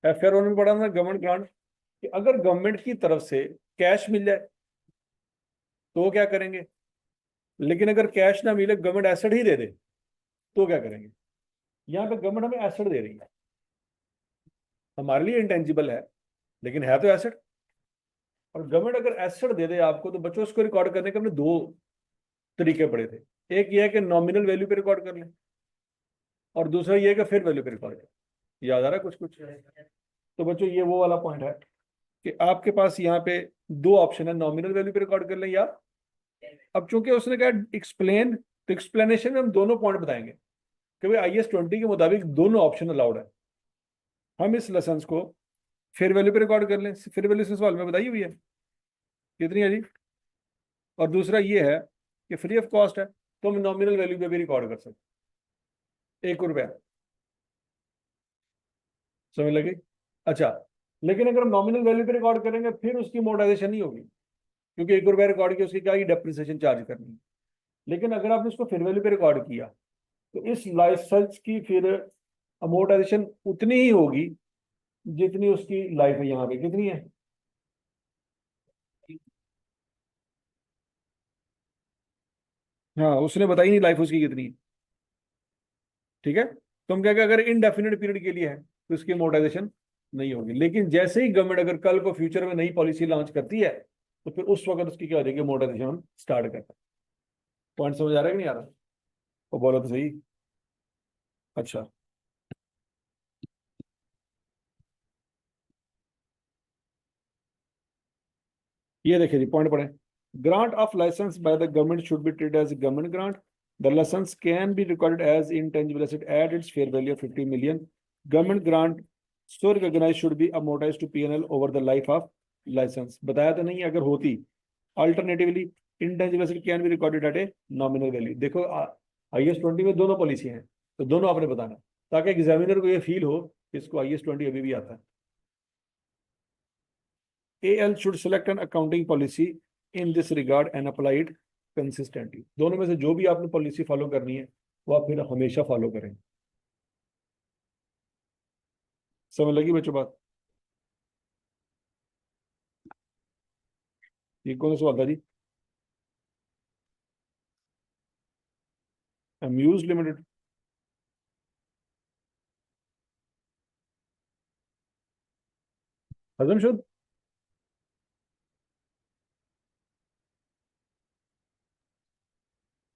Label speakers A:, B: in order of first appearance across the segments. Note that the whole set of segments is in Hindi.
A: FR में पढ़ा ना गवर्नमेंट ग्रांट, कि अगर गवर्नमेंट की तरफ से कैश मिल जाए तो क्या करेंगे, लेकिन अगर कैश ना मिले गवर्नमेंट एसेट ही दे दे तो क्या करेंगे। यहाँ पे गवर्नमेंट हमें एसेट दे रही है, हमारे लिए इंटेंजिबल है लेकिन है तो एसेट। और गवर्नमेंट अगर एसेट दे दे आपको तो बच्चों उसको रिकॉर्ड करने के हमने दो तरीके पड़े थे। एक ये है कि नॉमिनल वैल्यू पे रिकॉर्ड कर लें, और दूसरा ये है कि फेयर वैल्यू पे रिकॉर्ड कर। याद आ रहा है कुछ कुछ। तो बच्चों ये वो वाला पॉइंट है कि आपके पास यहाँ पे दो ऑप्शन है, नॉमिनल वैल्यू पे रिकॉर्ड कर लें या, अब चूंकि उसने कहा एक्सप्लेन, तो एक्सप्लेनेशन में हम दोनों पॉइंट बताएंगे कि भाई IAS 20 के मुताबिक दोनों ऑप्शन अलाउड है। हम इस लेसन को फेयर वैल्यू पे रिकॉर्ड कर लें, फेयर वैल्यू सवाल में बताई हुई है कितनी है जी, और दूसरा ये है कि फ्री ऑफ कॉस्ट है तो हम नॉमिनल वैल्यू पे भी रिकॉर्ड कर सकते, ₹1। समझ लगे। अच्छा, लेकिन अगर हम नॉमिनल वैल्यू पे रिकॉर्ड करेंगे फिर उसकी मोनेटाइजेशन नहीं होगी, क्योंकि ₹1 रिकॉर्ड किया उसकी क्या ही डेप्रिसिएशन चार्ज करनी है। लेकिन अगर आपने उसको फेयर वैल्यू पे रिकॉर्ड किया तो इस लाइसेंस की फिर अमोर्टाइजेशन उतनी ही होगी जितनी उसकी लाइफ है। यहाँ पे कितनी है, हाँ उसने बताई नहीं लाइफ उसकी कितनी है। ठीक है, तो हम क्या क्या अगर इनडेफिनेट पीरियड के लिए है तो उसकी अमोर्टाइजेशन नहीं होगी। लेकिन जैसे ही गवर्नमेंट अगर कल को फ्यूचर में नई पॉलिसी लॉन्च करती है तो फिर उस वक्त उसकी क्या हो जाएगी, अमोर्टाइजेशन स्टार्ट करता है। पॉइंट समझ आ रहा है कि नहीं आ रहा, वो बोलो तो सही। अच्छा, ये देखिए जी पॉइंट पढ़े। Grant of license by the government should be treated as government grant. The license can be recorded as intangible asset at its fair value of 50 million। Government grant so recognise should be amortise to PNL over the life of license. बताया तो नहीं अगर होती। Alternatively intangible asset can be recorded at a nominal value. देखो IAS 20 में दोनों पॉलिसी हैं, तो दोनों आपने बताना ताकि एग्जामिनर को ये फील हो कि इसको IAS 20 अभी भी आता है। AL should select an accounting policy in this regard and apply it consistently। दोनों में से जो भी आपने पॉलिसी फॉलो करनी है वो आप फिर हमेशा फॉलो करें। समझ लगी बच्चों बात। ये कौन सा सवाल था जी, अम्यूज लिमिटेड। हजम शुद्ध।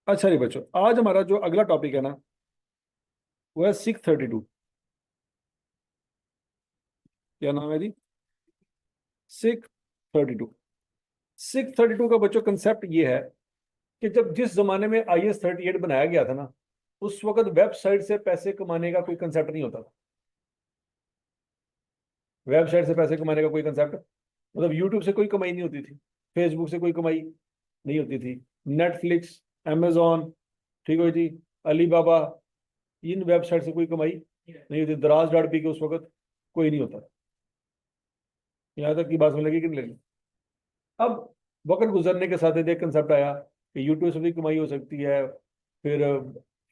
A: अच्छा जी बच्चों, आज हमारा जो अगला टॉपिक है ना वो है 632। क्या नाम है जी, 632। 632 का बच्चों कंसेप्ट ये है कि जब जिस जमाने में IAS 38 बनाया गया था ना, उस वक्त वेबसाइट से पैसे कमाने का कोई कंसेप्ट नहीं होता था। वेबसाइट से पैसे कमाने का कोई कंसेप्ट, मतलब यूट्यूब से कोई कमाई नहीं होती थी, फेसबुक से कोई कमाई नहीं होती थी, नेटफ्लिक्स, अमेजोन, ठीक हो जी, अलीबाबा, इन वेबसाइट से कोई कमाई नहीं होती। दराज.पी के उस वक्त कोई नहीं होता। यहाँ तक की बात समझ लगी कि नहीं लगी। अब वक्त गुजरने के साथ एक कंसेप्ट आया कि यूट्यूब से भी कमाई हो सकती है, फिर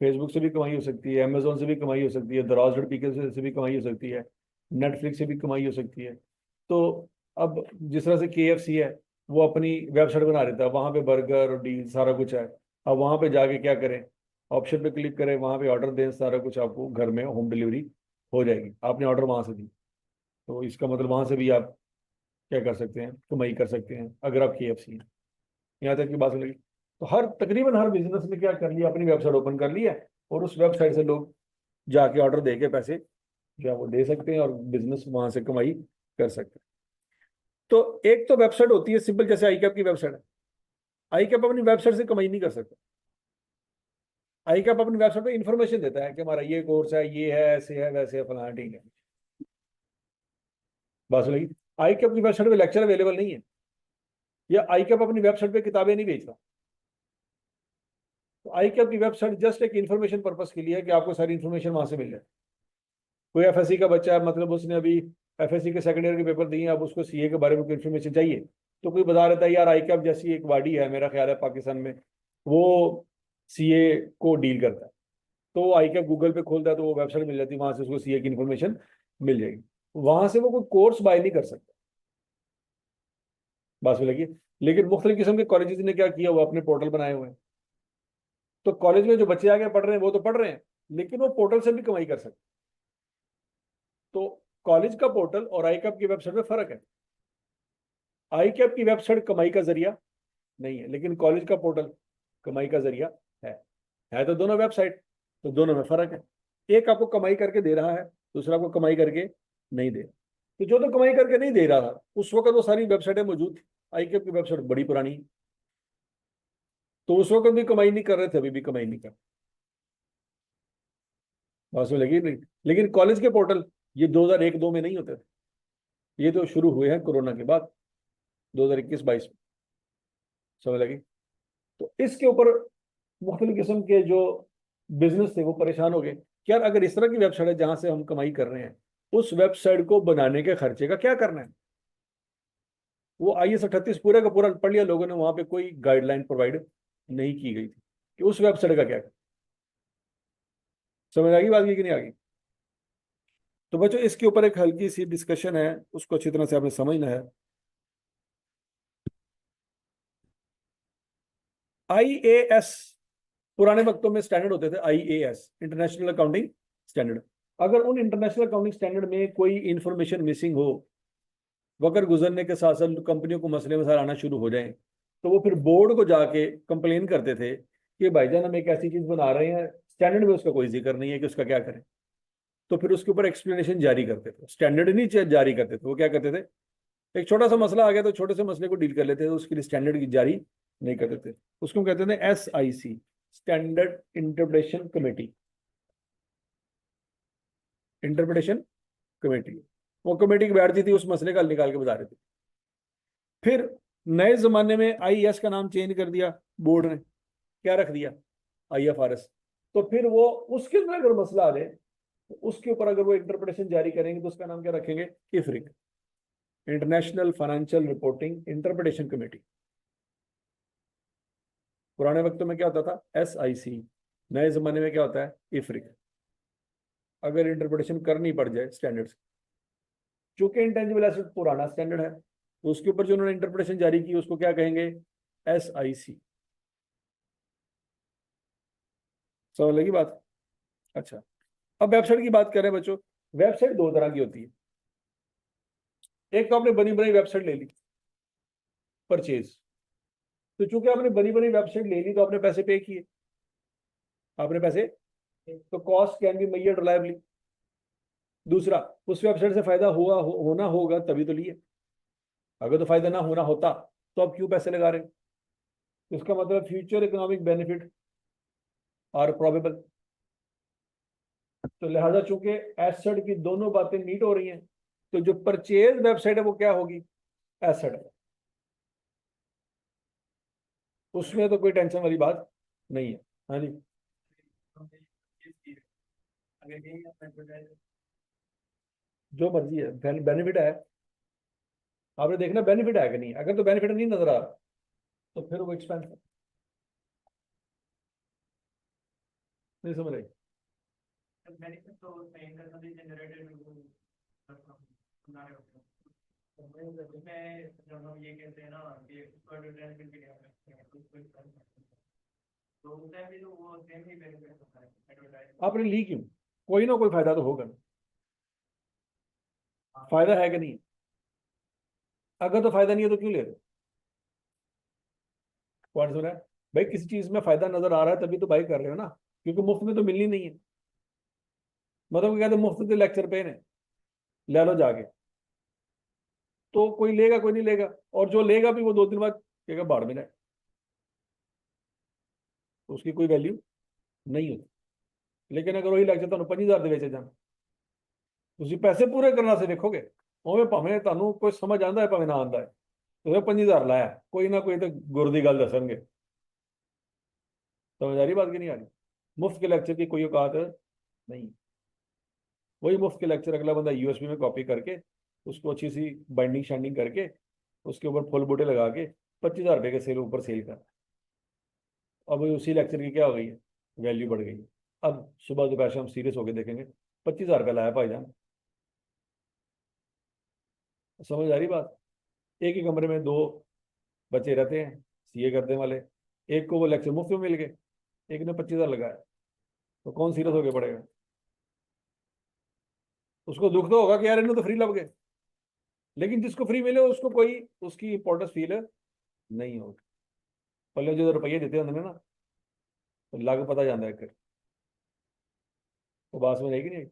A: फेसबुक से भी कमाई हो सकती है, अमेजोन से भी कमाई हो सकती है, दराज.पी से भी कमाई हो सकती है, नेटफ्लिक्स से भी कमाई हो सकती है। तो अब जिस तरह से KFC है, वो अपनी वेबसाइट बना देता है, वहां पे बर्गर और डील सारा कुछ है। अब वहां पे जाके क्या करें, ऑप्शन पे क्लिक करें, वहां पे ऑर्डर दें, सारा कुछ आपको घर में होम डिलीवरी हो जाएगी। आपने ऑर्डर वहां से दी तो इसका मतलब वहां से भी आप क्या कर सकते हैं, कमाई कर सकते हैं अगर आप KFC हैं। यहाँ तक की बात लगी। तो हर तकरीबन हर बिजनेस ने क्या कर लिया, अपनी वेबसाइट ओपन कर लिया है, और उस वेबसाइट से लोग जाके ऑर्डर दे के पैसे जो है वो दे सकते हैं और बिजनेस वहां से कमाई कर सकते हैं। तो एक तो वेबसाइट होती है सिंपल, जैसे आई कैप की वेबसाइट है। आई कैप अपनी वेबसाइट से कमाई नहीं कर सकता। आई कैप अपनी वेबसाइट पे इंफॉर्मेशन देता है कि हमारा ये कोर्स है, ये है, ऐसे है, वैसे है, फलाना, ठीक है। बस लगी। आई कैप की वेबसाइट पे लेक्चर अवेलेबल नहीं है, या आई कैप अपनी वेबसाइट पे किताबें नहीं बेचता। तो आई कैप की वेबसाइट जस्ट एक इन्फॉर्मेशन पर्पज के लिए है कि आपको सारी इन्फॉर्मेशन वहां से मिल जाए। कोई FSC का बच्चा है, मतलब उसने अभी FSC के सेकेंड ईयर के पेपर दिए, अब उसको CA के बारे में कोई इन्फॉर्मेशन चाहिए, तो कोई बता रहता है यार आई कैप जैसी एक बॉडी है, मेरा ख्याल है पाकिस्तान में, वो CA को डील करता है। तो वो आई कैप गूगल पे खोलता है तो वो वेबसाइट मिल जाती है, वहां से उसको CA की इन्फॉर्मेशन मिल जाएगी। वहां से वो कोई कोर्स बाय नहीं कर सकता, बात में लगी। लेकिन मुख्तलिफ किस्म के कॉलेजेस ने क्या किया, वो अपने पोर्टल बनाए हुए हैं। तो कॉलेज में जो बच्चे आगे पढ़ रहे हैं वो तो पढ़ रहे हैं, लेकिन वो पोर्टल से भी कमाई कर सकते। तो कॉलेज का पोर्टल और आई कैप की वेबसाइट में फर्क है। आई कैप की वेबसाइट कमाई का जरिया नहीं है, लेकिन कॉलेज का पोर्टल कमाई का जरिया है। है तो दोनों वेबसाइट, तो दोनों में फर्क है। एक आपको कमाई करके दे रहा है, दूसरा आपको कमाई करके नहीं दे रहा। तो जो तो कमाई करके नहीं दे रहा था उस वक्त वो सारी वेबसाइटें मौजूद थी। आई कैप की वेबसाइट बड़ी पुरानी है, तो उस वक्त भी कमाई नहीं कर रहे थे, अभी भी कमाई नहीं कर। बात में लगी नहीं। लेकिन कॉलेज के पोर्टल ये 2001-2 में नहीं होते थे, ये तो शुरू हुए हैं कोरोना के बाद, 2021-22 में। समझ लगी। तो इसके ऊपर मुख्तलिफ किस्म के जो बिजनेस थे वो परेशान हो गए कि यार अगर इस तरह की वेबसाइट है जहां से हम कमाई कर रहे हैं, उस वेबसाइट को बनाने के खर्चे का क्या करना है। वो IS-38 पूरे का पूरा पढ़ लिया लोगों ने, वहां पे कोई गाइडलाइन प्रोवाइड नहीं की गई थी कि उस वेबसाइट का क्या। समझ आ गई बात की कि नहीं आ गई। तो बच्चों इसके ऊपर एक हल्की सी डिस्कशन है, उसको अच्छी तरह से आपने समझना है। IAS पुराने वक्तों में स्टैंडर्ड होते थे, IAS इंटरनेशनल अकाउंटिंग स्टैंडर्ड। अगर उन इंटरनेशनल अकाउंटिंग स्टैंडर्ड में कोई इंफॉर्मेशन मिसिंग हो, वक्त गुजरने के साथ साथ कंपनियों को मसले मसाले आना शुरू हो जाएं, तो वो फिर बोर्ड को जाके कंप्लेन करते थे कि भाईजान हम एक ऐसी चीज बना रहे हैं, स्टैंडर्ड में उसका कोई जिक्र नहीं है कि उसका क्या करें। तो फिर उसके ऊपर एक्सप्लेनेशन जारी करते थे, स्टैंडर्ड नहीं जारी करते थे। वो क्या करते थे, एक छोटा सा मसला आ गया तो छोटे से मसले को डील कर लेते थे, उसके लिए स्टैंडर्ड की जारी नहीं करते थे। उसको कहते थे SIC, standard interpretation committee. Interpretation committee, वो कमेटी की बैठती थी, उस मसले का हल निकाल के बता रहे थे। फिर नए जमाने में IAS का नाम चेंज कर दिया बोर्ड ने, क्या रख दिया, IFRS। तो फिर वो उसके अंदर अगर मसला आ जाए तो उसके ऊपर अगर वो इंटरप्रिटेशन जारी करेंगे तो उसका नाम क्या रखेंगे, IFRIC, international financial reporting interpretation committee. पुराने वक्तों में क्या होता था, SIC, नए जमाने में क्या होता है, IFRIC, अगर इंटरप्रिटेशन करनी पड़ जाए स्टैंडर्ड्स। चूंकि इंटेंजिबल एसेट पुराना स्टैंडर्ड है, तो उसके ऊपर जो उन्होंने इंटरप्रिटेशन जारी की उसको क्या कहेंगे, SIC। समझ लगी बात। अच्छा, अब वेबसाइट की बात करें बच्चों। वेबसाइट दो तरह की होती है। एक तो आपने बनी बनाई वेबसाइट ले ली, परचेज। तो चूंकि आपने बनी बनाई वेबसाइट ले ली तो आपने पैसे पे किए, आपने पैसे, तो cost can be measured reliably. दूसरा, उस वेबसाइट से फायदा होना होगा तभी तो लिए। अगर तो फायदा ना होना होता तो आप क्यों पैसे लगा रहे हैं। इसका मतलब future economic benefit are probable. तो लिहाजा चूंकि एसेट की दोनों बातें मीट हो रही हैं, तो जो परचेज वेबसाइट है वो क्या होगी, एसेट है। उसमें तो कोई टेंशन वाली बात नहीं है। हाँ जी, जो मर्जी है, बेनिफिट है। आपने देखना बेनिफिट है कि नहीं, अगर तो बेनिफिट नहीं नजर आ रहा तो फिर वो एक्सपेंस नहीं। समझ रही। आपने ली क्यों, कोई ना कोई फायदा तो होगा ना। फायदा है कि नहीं, अगर तो फायदा नहीं है तो क्यों ले रहे हो। पॉइंट सुना है भाई, किसी चीज में फायदा नजर आ रहा है तभी तो बाई कर रहे हो ना, क्योंकि मुफ्त में तो मिलनी नहीं है। मतलब कहते मुफ्त के लेक्चर पे ने ले लो जाके, तो कोई लेगा कोई नहीं लेगा, और जो लेगा भी वो 2 दिन बाद कहेगा बाढ़ में जाए, तो उसकी कोई वैल्यू नहीं होती। लेकिन अगर वही लेक्चर ਤੁਹਾਨੂੰ 5000 ਦੇ ਵੇਚੇ ਜਾਣ, ਤੁਸੀਂ ਪੈਸੇ ਪੂਰੇ ਕਰਨਾ ਸੇ ਦੇਖੋਗੇ, ਉਵੇਂ ਭਾਵੇਂ ਤੁਹਾਨੂੰ ਕੋਈ ਸਮਝ ਆਂਦਾ ਹੈ ਭਾਵੇਂ ਨਾ ਆਂਦਾ ਹੈ, ਤੁਸੀਂ 5000 ਲਾਇਆ, कोई ना कोई तो गुर की गल दसणगे। समझ आ रही बात की नहीं आ रही। मुफ्त के लेक्चर की कोई औकात नहीं। वही मुफ्त के लेक्चर अगला बंदा USB में कॉपी करके उसको अच्छी सी बाइंडिंग शाइंडिंग करके उसके ऊपर फुल बूटे लगा के 25,000 रुपये के सेल ऊपर सेल कर। अब उसी लेक्चर की क्या हो गई है, वैल्यू बढ़ गई है। अब सुबह दोपहर शाम सीरियस होकर देखेंगे 25,000 रुपये लाया भाईजान, समझ आ रही बात? एक ही कमरे में दो बच्चे रहते हैं सीए करने वाले, एक को वो लेक्चर मुफ्त में मिल गए, एक ने 25,000 लगाया, तो कौन सीरियस होकर पड़ेगा? उसको दुख तो होगा कि यार इन्हें तो फ्री लग गए, लेकिन जिसको फ्री मिले उसको कोई उसकी इंपॉर्टेंस फील नहीं होगी। पहले जो रुपये देते होंगे ना, तो लग पता जाता है फिर, वो बात में रहेगी नहीं।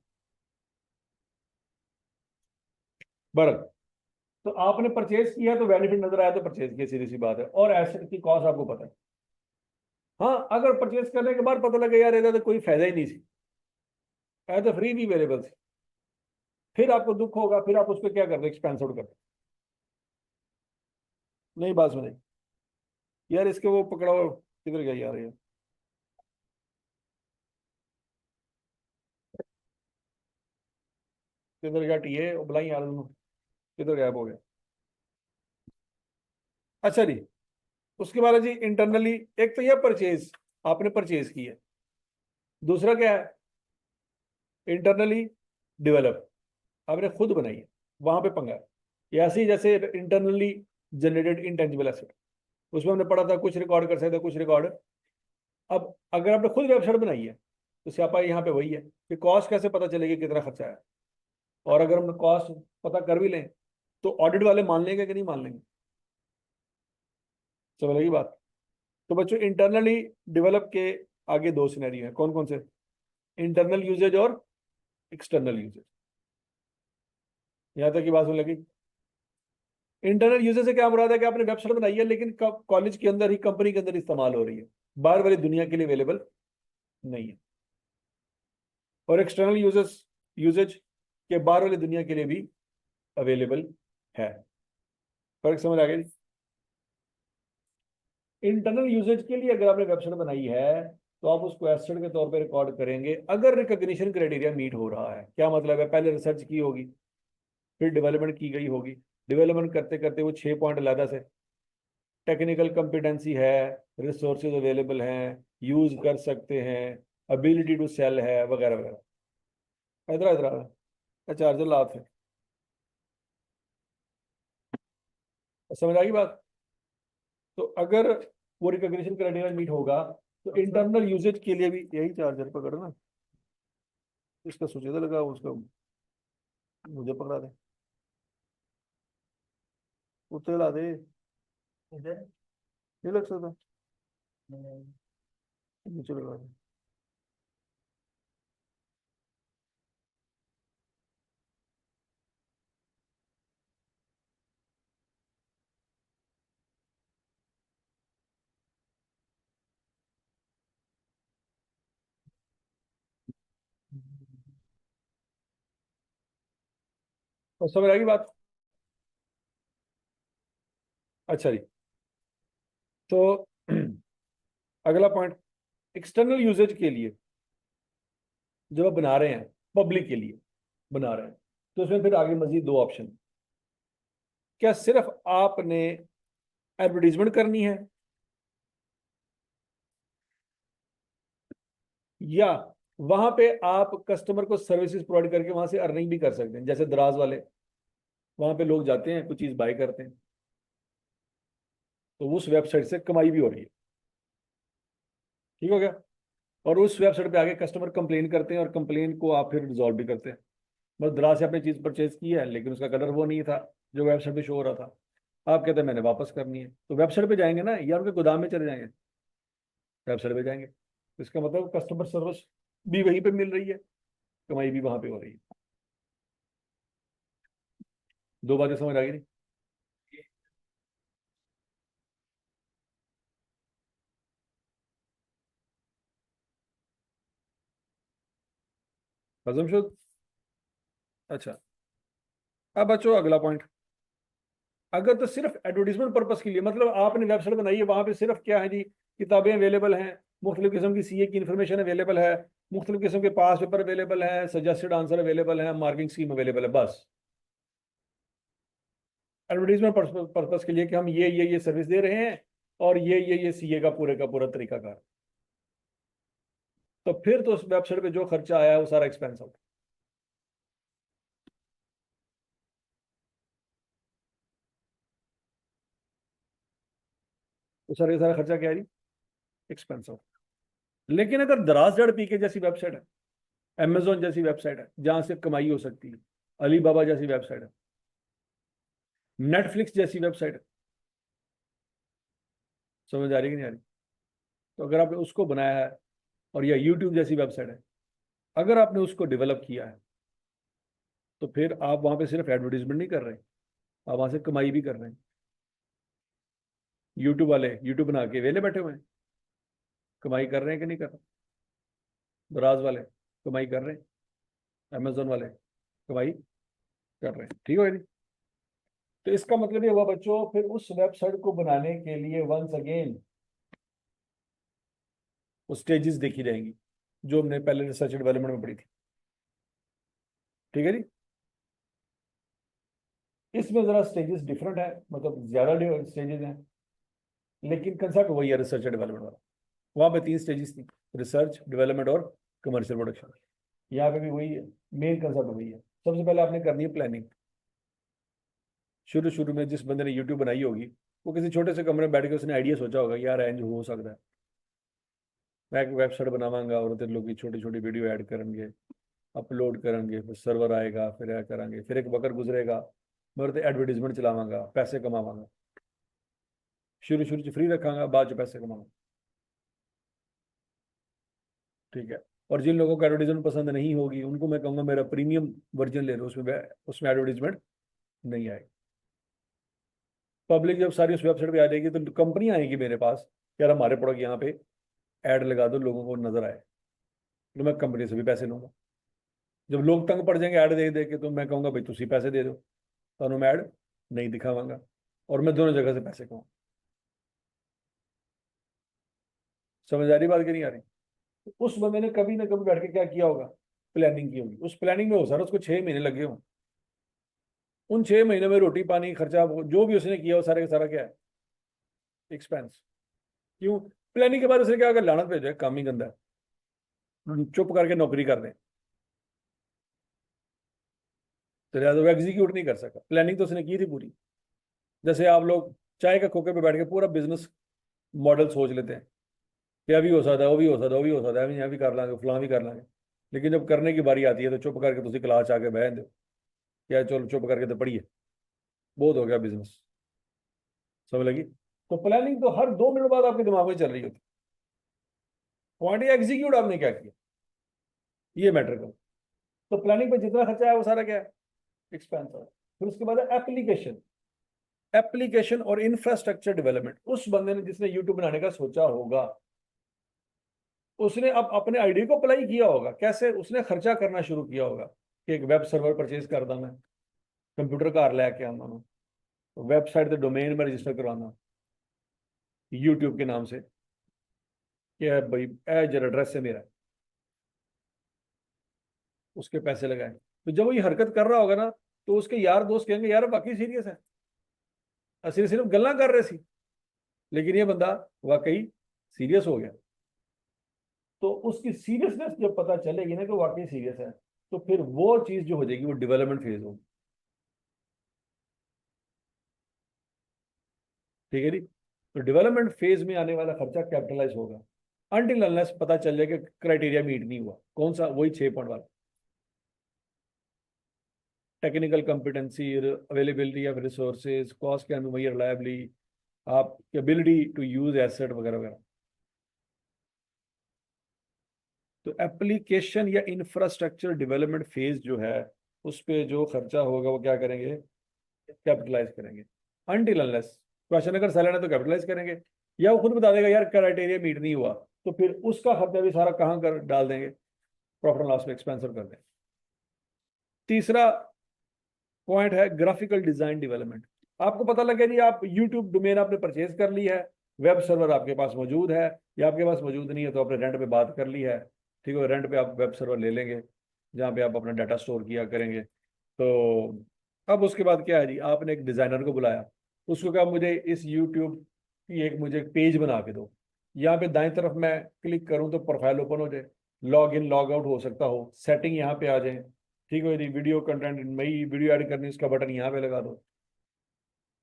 A: बरं, तो आपने परचेज किया तो बेनिफिट नजर आया तो परचेज किया, सीधी सी बात है, और एसेट की कॉस्ट आपको पता है। हाँ, अगर परचेज करने के बाद पता लगे यार ਇਹਦਾ तो कोई फायदा ही नहीं सी, ऐ तो फ्री भी अवेलेबल थी, फिर आपको दुख होगा, फिर आप उस पर क्या करते, एक्सपेंस आउट करते। नहीं बात सुने यार, इसके वो पकड़ाओ, किधर गया यार ये? किधर गया टीए, बुलाई यार दोनों, किधर गायब हो गया? अच्छा जी, उसके बाद जी इंटरनली, एक तो यह परचेज आपने परचेज की है, दूसरा क्या है, इंटरनली डेवलप आपने खुद बनाई है, वहां पे पंगा है। ये ऐसे ही जैसे इंटरनली जनरेटेड इंटेंजिबल एसेट, उसमें हमने पढ़ा था कुछ रिकॉर्ड कर सकते, कुछ रिकॉर्ड। अब अगर आपने खुद वेबसाइट बनाई है तो स्यापा यहाँ पे वही है कि कॉस्ट कैसे पता चलेगी कितना खर्चा है, और अगर हम कॉस्ट पता कर भी लें तो ऑडिट वाले मान लेंगे कि नहीं मान लेंगे? समझ लगी बात? तो बच्चों, इंटरनली डेवलप के आगे दो सिनेरियो हैं, कौन कौन से? इंटरनल यूजेज और एक्सटर्नल यूजेज। यहां तक की बात सुन लगी? इंटरनल यूजेज से क्या मुराद है कि आपने वेबसाइट बनाई है लेकिन कॉलेज के अंदर ही, कंपनी के अंदर इस्तेमाल हो रही है, बाहर वाली दुनिया के लिए अवेलेबल नहीं है। और एक्सटर्नल यूजेज, यूजेज के बाहर वाली दुनिया के लिए भी अवेलेबल है। फर्क समझ आ गया जी? इंटरनल यूजेज के लिए अगर आपने वेबसाइट बनाई है तो आप उसको एसेट के तौर पे रिकॉर्ड करेंगे अगर रिकॉग्निशन क्राइटेरिया मीट हो रहा है। क्या मतलब है? पहले रिसर्च की होगी, फिर डेवलपमेंट की गई होगी, डेवलपमेंट करते करते वो 6 पॉइंट अलग से, टेक्निकल कॉम्पिटेंसी है, रिसोर्सेज अवेलेबल हैं, यूज कर सकते हैं, एबिलिटी टू सेल है, वगैरह वगैरह। इधर इधर चार्जर लाते हैं। समझ आ गई बात? तो अगर वो रिकॉग्निशन क्राइटेरिया मीट होगा तो इंटरनल यूजेज के लिए भी यही चार्जर पकड़ना, इसका स्विच इधर लगा, उसका मुझे पकड़ा दे, उत्ते ला दे, नहीं लग सकता, नीचे लगा दे। और समझ आ गई बात? अच्छा जी, तो अगला पॉइंट, एक्सटर्नल यूजेज के लिए जब आप बना रहे हैं, पब्लिक के लिए बना रहे हैं, तो उसमें फिर आगे मजीद दो ऑप्शन। क्या सिर्फ आपने एडवर्टीजमेंट करनी है, या वहां पे आप कस्टमर को सर्विसेज प्रोवाइड करके वहां से अर्निंग भी कर सकते हैं? जैसे दराज वाले, वहां पे लोग जाते हैं, कुछ चीज बाय करते हैं, तो उस वेबसाइट से कमाई भी हो रही है। ठीक हो गया? और उस वेबसाइट पे आगे कस्टमर कंप्लेन करते हैं और कंप्लेन को आप फिर रिजॉल्व भी करते हैं। बस दराज से आपने चीज परचेज की है लेकिन उसका कलर वो नहीं था जो वेबसाइट पे शो हो रहा था, आप कहते हैं मैंने वापस करनी है, तो वेबसाइट पे जाएंगे ना, या उनके गोदाम में चले जाएंगे? वेबसाइट पे जाएंगे, तो इसका मतलब कस्टमर सर्विस भी वहीं पे मिल रही है, कमाई भी वहां पे हो रही है। दो बातें समझ आ गई? हजम शुद? अच्छा, अब बच्चों अगला पॉइंट, अगर तो सिर्फ एडवर्टीजमेंट पर्पज के लिए, मतलब आपने वेबसाइट बनाई है, वहां पे सिर्फ क्या है जी, किताबें अवेलेबल हैं, मुख्तलिफ किस्म की सीए की इंफॉर्मेशन अवेलेबल है, मुख्तलिफ किस्म के पास पेपर अवेलेबल है, सजेस्टेड आंसर अवेलेबल है, मार्किंग स्कीम अवेलेबल है, बस एडवर्टीजमेंट पर्पज के लिए कि हम ये सर्विस दे रहे हैं और ये सीए का पूरा तरीकाकार, तो फिर तो उस वेबसाइट पे जो खर्चा आया है वो सारा एक्सपेंस आउट। तो सारे सारा खर्चा क्या है जी, एक्सपेंस ऑफ। लेकिन अगर दराजगढ़ पीके जैसी वेबसाइट है, अमेजोन जैसी वेबसाइट है जहां से कमाई हो सकती है, अलीबाबा जैसी वेबसाइट है, नेटफ्लिक्स जैसी वेबसाइट है, समझ आ रही कि नहीं आ रही? तो अगर आपने उसको बनाया है, और या यूट्यूब जैसी वेबसाइट है, अगर आपने उसको डेवलप किया है, तो फिर आप वहां पे सिर्फ एडवर्टीजमेंट नहीं कर रहे, आप वहां से कमाई भी कर रहे हैं। यूट्यूब वाले यूट्यूब बना के वेले बैठे हुए हैं, कमाई कर रहे हैं कि नहीं कर रहे? दराज वाले कमाई कर रहे हैं, अमेजोन वाले कमाई कर रहे हैं, ठीक है जी। तो इसका मतलब ये हुआ बच्चों, फिर उस वेबसाइट को बनाने के लिए वंस अगेन वो स्टेजेस देखी जाएंगी जो हमने पहले रिसर्च डेवलपमेंट में पढ़ी थी, ठीक है जी। इसमें जरा स्टेजेस डिफरेंट है, मतलब ज्यादा स्टेजेस हैं, लेकिन कंसेप्ट वही है रिसर्च डेवलपमेंट वाला। वहां पे 3 स्टेजेस थी, रिसर्च, डेवलपमेंट और कमर्शियल प्रोडक्शन। यहाँ पे भी वही है, मेन कंसेप्ट वही है। सबसे पहले आपने करनी है प्लानिंग। शुरू शुरू में जिस बंदे ने यूट्यूब बनाई होगी, वो किसी छोटे से कमरे में बैठ के उसने आइडिया सोचा होगा, यार एंज हो सकता है, मैं एक वेबसाइट बनावांगा और उधर लोग छोटी छोटी वीडियो ऐड करेंगे, अपलोड करेंगे, फिर सर्वर आएगा, फिर ऐ करेंगे, फिर एक वक्त गुजरेगा, मैं तो एडवर्टीजमेंट चलावांगा, पैसे कमावांगा, शुरू शुरू से फ्री रखांगा, बाद में पैसे कमाऊंगा, ठीक है। और जिन लोगों को एडवर्टीजमेंट पसंद नहीं होगी उनको मैं कहूंगा मेरा प्रीमियम वर्जन ले लो, उसमें एडवर्टीजमेंट नहीं आएगी। पब्लिक जब सारी उस वेबसाइट पे आ जाएगी तो कंपनी आएगी मेरे पास, यार हमारे प्रोडक्ट यहाँ पे ऐड लगा दो, लोगों को नजर आए, तो मैं कंपनी से भी पैसे लूंगा। जब लोग तंग पड़ जाएंगे ऐड दे दे के, तो मैं कहूंगा भाई तुम पैसे दे दो, तो मैं ऐड नहीं दिखावांगा, और मैं दोनों जगह से पैसे कमाऊँ। समझ आ रही बात कि नहीं आ रही? तो उस बंदे ने कभी ना कभी बैठ के क्या किया होगा, प्लानिंग की होगी। उस प्लानिंग में हो सर उसको 6 महीने लगे हों, उन 6 महीने में रोटी पानी खर्चा जो भी उसने किया वो सारे का सारा क्या है, एक्सपेंस। क्यों? प्लानिंग के बाद उसने क्या, अगर लानत भेजा, काम ही गंदा है, चुप करके नौकरी कर दें, तो लिहाजा वो एग्जीक्यूट नहीं कर सका। प्लानिंग तो उसने की थी पूरी। जैसे आप लोग चाय के खोखे पे बैठ के पूरा बिजनेस मॉडल सोच लेते हैं कि अभी हो सकता है, वो भी हो सकता है, वो भी हो सकता है, अभी यहाँ भी कर लांगे, फलां भी कर लांगे, लेकिन जब करने की बारी आती है तो चुप करके तुम क्लास आके बहन दो, क्या चलो चुप करके तो पढ़िए, बहुत हो गया बिजनेस। समझ लगी? तो प्लानिंग तो हर 2 मिनट बाद आपके दिमाग में चल रही होती। पॉइंट एग्जीक्यूट आपने क्या किया, ये मैटर करो। तो प्लानिंग पे जितना खर्चा है वो सारा क्या है, एक्सपेंस है। फिर उसके बाद एप्लीकेशन, एप्लीकेशन और इंफ्रास्ट्रक्चर डेवलपमेंट। उस बंदे ने जिसने यूट्यूब बनाने का सोचा होगा, उसने अब अपने आइडिया को अप्लाई किया होगा। कैसे? उसने खर्चा करना शुरू किया होगा कि एक वेब सर्वर परचेज करदा, मैं कंप्यूटर घर लैके आना, मैं वेबसाइट के डोमेन में रजिस्टर करवाना यूट्यूब के नाम से, कि भाई जरा एड्रेस है मेरा, उसके पैसे लगाए। तो जब वो ये हरकत कर रहा होगा ना, तो उसके यार दोस्त कहेंगे यार बाकी सीरियस है, असली सिर्फ गल्ला कर रहे सी, लेकिन ये बंदा वाकई सीरियस हो गया। तो उसकी सीरियसनेस जब पता चलेगी ना कि वाकई सीरियस है, तो फिर वो चीज जो हो जाएगी वो डेवलपमेंट फेज होगी, ठीक है जी। तो डेवलपमेंट फेज में आने वाला खर्चा कैपिटलाइज होगा, अनटिल अनलेस पता चल जाए कि क्राइटेरिया मीट नहीं हुआ। कौन सा? वही 6 पॉइंट वाला, technical competency, availability of resources, cost can be measured reliably, आपकी एबिलिटी टू यूज एसेट वगैरह वगैरह। तो एप्लीकेशन या इंफ्रास्ट्रक्चर डेवलपमेंट फेज जो है, उस पे जो खर्चा होगा वो क्या करेंगे, कैपिटलाइज करेंगे। अनटिल अनलेस क्वेश्चन अगर सैलरी है तो कैपिटलाइज करेंगे, या वो खुद बता देगा यार क्राइटेरिया मीट नहीं हुआ, तो फिर उसका खर्चा भी सारा कहाँ कर डाल देंगे, प्रॉफिट एंड लॉस में एक्सपेंस कर देंगे। तीसरा पॉइंट है ग्राफिकल डिजाइन डेवलपमेंट। आपको पता लगे जी, आप यूट्यूब डोमेन आपने परचेज कर ली है, वेब सर्वर आपके पास मौजूद है, या आपके पास मौजूद नहीं है तो आपने रेंट पे बात कर ली है, ठीक है, रेंट पे आप वेब सर्वर ले लेंगे जहाँ पे आप अपना डाटा स्टोर किया करेंगे। तो अब उसके बाद क्या है जी, आपने एक डिज़ाइनर को बुलाया, उसको कहा मुझे इस यूट्यूब की एक मुझे पेज बना के दो, यहाँ पे दाएं तरफ मैं क्लिक करूँ तो प्रोफाइल ओपन हो जाए, लॉग इन लॉग आउट हो सकता हो, सेटिंग यहाँ पे आ जाए, ठीक है जी, वीडियो कंटेंट, नई वीडियो ऐड करनी उसका बटन यहाँ पे लगा दो,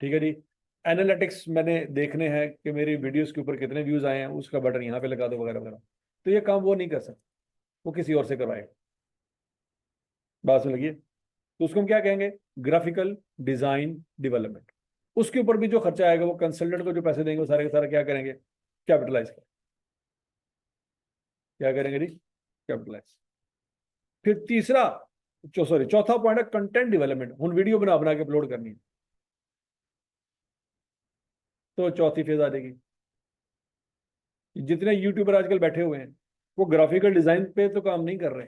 A: ठीक है जी। एनालिटिक्स मैंने देखने हैं कि मेरी वीडियोस के ऊपर कितने व्यूज आए हैं, उसका बटन यहाँ पे लगा दो वगैरह वगैरह। तो ये काम वो नहीं कर सकता, वो किसी और से करवाएगा। बात समझ लगी? तो उसको हम क्या कहेंगे? Graphical design development. उसके ऊपर भी जो खर्चा आएगा वो कंसल्टेंट को जो पैसे देंगे वो सारे के सारे क्या करेंगे? कैपिटलाइज कर, क्या करेंगे जी? कैपिटलाइज। फिर तीसरा, सॉरी, चौथा पॉइंट है कंटेंट डेवलपमेंट। हूँ वीडियो बना बना के अपलोड करनी है, तो चौथी फेज आ जाएगी। जितने यूट्यूबर आजकल बैठे हुए हैं वो ग्राफिकल डिजाइन पे तो काम नहीं कर रहे,